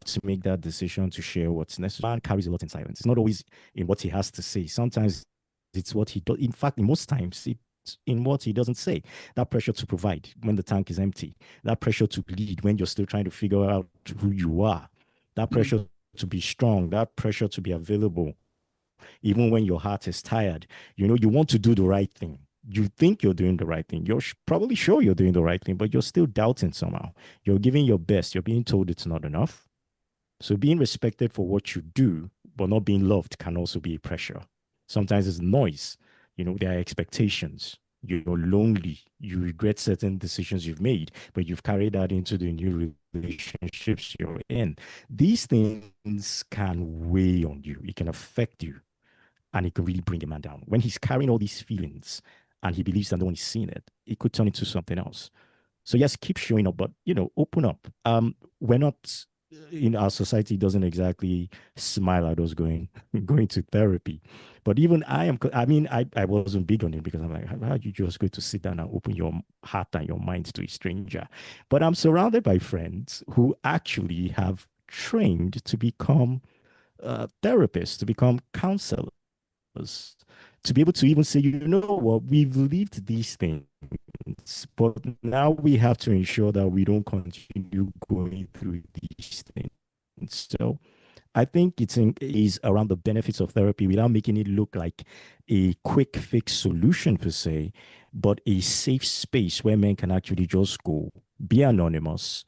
C: to make that decision to share what's necessary. Man carries a lot in silence. It's not always in what he has to say. Sometimes it's what he does. In fact, in most times, it's in what he doesn't say. That pressure to provide when the tank is empty. That pressure to lead when you're still trying to figure out who you are. That
A: Mm.
C: pressure to be strong. That pressure to be available, even when your heart is tired. You want to do the right thing. You think you're doing the right thing. You're probably sure you're doing the right thing, but you're still doubting somehow. You're giving your best. You're being told it's not enough, so being respected for what you do, but not being loved can also be a pressure. Sometimes it's noise. There are expectations. You're lonely. You regret certain decisions you've made, but you've carried that into the new relationships you're in. These things can weigh on you. It can affect you, and it can really bring a man down. When he's carrying all these feelings and he believes that no one is seeing it, it could turn into something else. So yes, keep showing up, but open up. We're not in our society doesn't exactly smile at us going going to therapy. But even I mean, I wasn't big on it because I'm like, how are you just going to sit down and open your heart and your mind to a stranger? But I'm surrounded by friends who actually have trained to become therapists, to become counselors, to be able to even say, what, we've lived these things, but now we have to ensure that we don't continue going through these things. So I think is around the benefits of therapy without making it look like a quick fix solution per se, but a safe space where men can actually just go, be anonymous,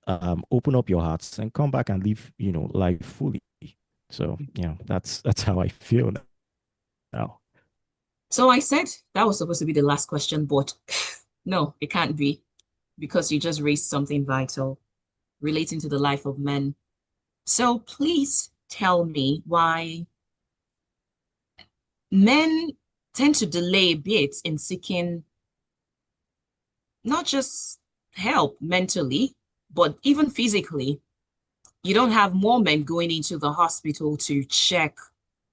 C: open up your hearts, and come back and live, life fully. So that's how I feel now.
A: So I said that was supposed to be the last question, but no, it can't be because you just raised something vital relating to the life of men. So please tell me why men tend to delay a bit in seeking not just help mentally, but even physically. You don't have more men going into the hospital to check,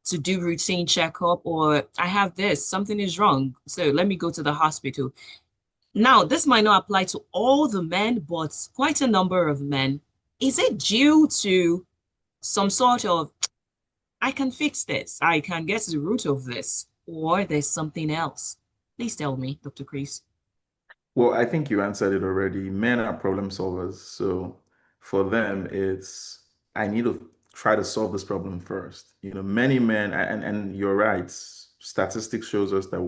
A: to do routine checkup, or I have this, something is wrong. So let me go to the hospital. Now, this might not apply to all the men, but quite a number of men. Is it due to some sort of, I can fix this, I can get to the root of this, or there's something else? Please tell me, Dr. Chris.
B: Well, I think you answered it already. Men are problem solvers. So for them, it's I need to try to solve this problem first. You know, many men, and you're right, statistics shows us that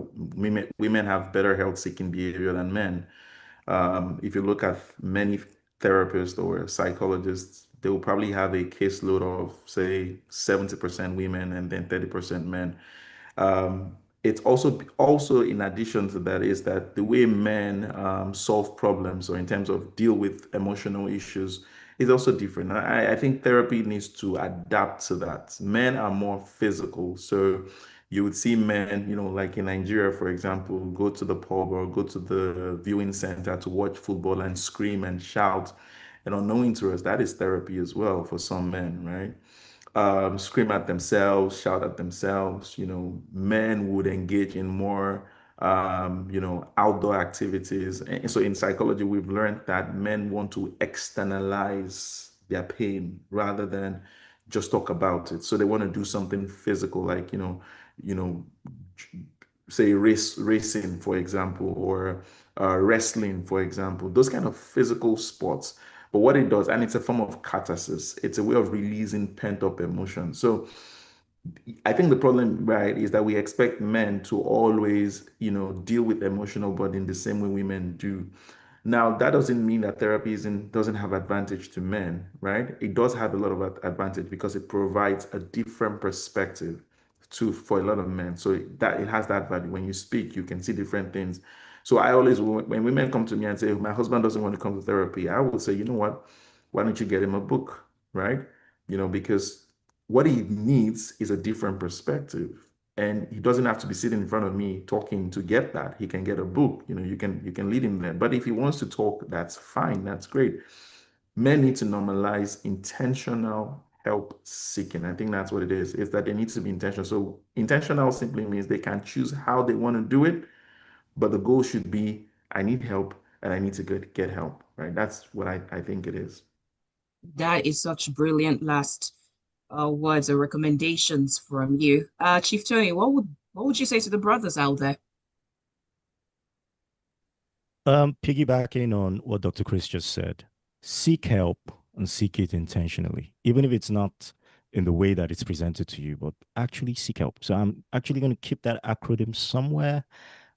B: women have better health-seeking behavior than men. If you look at many therapists or psychologists, they will probably have a caseload of, say, 70% women and then 30% men. It's also in addition to that is that the way men solve problems or in terms of deal with emotional issues is also different. I think therapy needs to adapt to that. Men are more physical, so you would see men, you know, like in Nigeria, for example, go to the pub or go to the viewing center to watch football and scream and shout. And unknowing to us, that is therapy as well for some men, right? Scream at themselves, shout at themselves. You know, men would engage in more, outdoor activities. And so in psychology, we've learned that men want to externalize their pain rather than just talk about it. So they want to do something physical, like, you know, say racing, for example, or wrestling, for example, those kind of physical sports. But what it does, and it's a form of catharsis, it's a way of releasing pent-up emotion. So I think the problem, right, is that we expect men to always, deal with emotional burden the same way women do. Now, that doesn't mean that therapy doesn't have advantage to men, right? It does have a lot of advantage because it provides a different perspective for a lot of men. So that it has that value. When you speak, you can see different things. So I always, when women come to me and say, my husband doesn't want to come to therapy, I will say, you know what? Why don't you get him a book, right? Because what he needs is a different perspective. And he doesn't have to be sitting in front of me talking to get that. He can get a book. You can lead him there. But if he wants to talk, that's fine. That's great. Men need to normalize intentional help seeking. I think that's what it is. Is that they need to be intentional. So intentional simply means they can choose how they want to do it, but the goal should be I need help and I need to get help. Right. That's what I think it is.
A: That is such brilliant last words or recommendations from you. Chief Tony, what would you say to the brothers out there?
C: Piggybacking on what Dr. Chris just said, seek help and seek it intentionally, even if it's not in the way that it's presented to you, but actually seek help. So I'm actually going to keep that acronym somewhere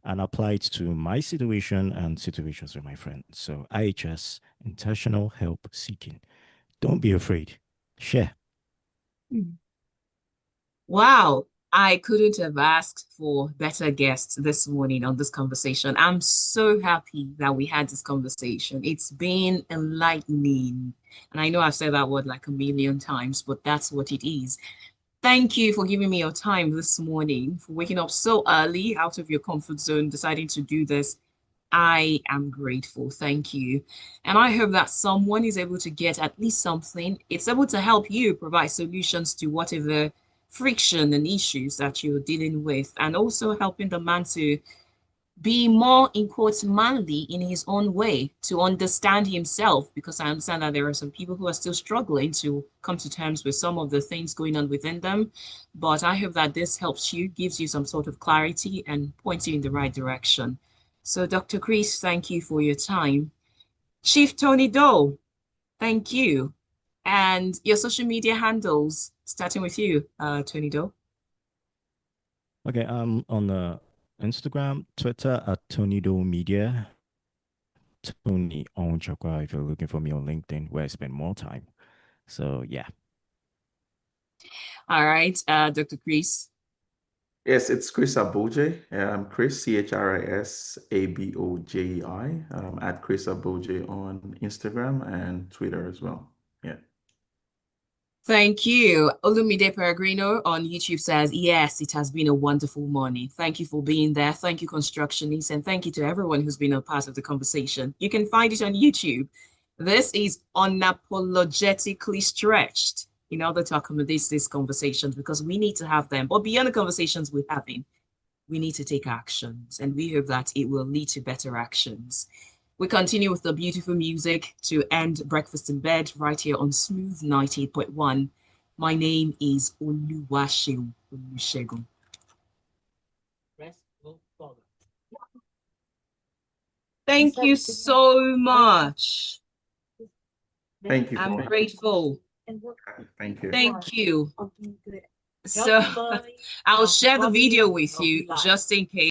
C: and apply it to my situation and situations with my friends. So IHS, intentional help seeking. Don't be afraid. Share.
A: Wow, I couldn't have asked for better guests this morning on this conversation. I'm so happy that we had this conversation. It's been enlightening. And I know I've said that word like a million times, but that's what it is. Thank you for giving me your time this morning, for waking up so early out of your comfort zone, deciding to do this. I am grateful. Thank you. And I hope that someone is able to get at least something. It's able to help you provide solutions to whatever friction and issues that you're dealing with, and also helping the man to be more, in quotes, manly in his own way, to understand himself, because I understand that there are some people who are still struggling to come to terms with some of the things going on within them. But I hope that this helps you, gives you some sort of clarity and points you in the right direction. So, Dr. Chris, thank you for your time. Chief Tony Doe, thank you. And your social media handles, starting with you, Tony Doe.
C: Okay, I'm on Instagram, Twitter at Tony Do Media. Tony Onwuchekwa if you're looking for me on LinkedIn, where I spend more time. So yeah.
A: All right, Dr. Chris.
B: Yes, it's Chris Abojei. Chris, ChrisAbojei, at Chris Abojei on Instagram and Twitter as well. Yeah.
A: Thank you. Olumide Peregrino on YouTube says, yes, it has been a wonderful morning. Thank you for being there. Thank you, constructionists, and thank you to everyone who's been a part of the conversation. You can find it on YouTube. This is unapologetically stretched in order to accommodate these conversations because we need to have them. But beyond the conversations we're having, we need to take actions, and we hope that it will lead to better actions. We continue with the beautiful music to end Breakfast in Bed right here on Smooth 98.1. My name is Oluwaseun. Thank you so much.
B: Thank you.
A: I'm grateful.
B: Thank you.
A: Thank you. So I'll share the video with you just in case.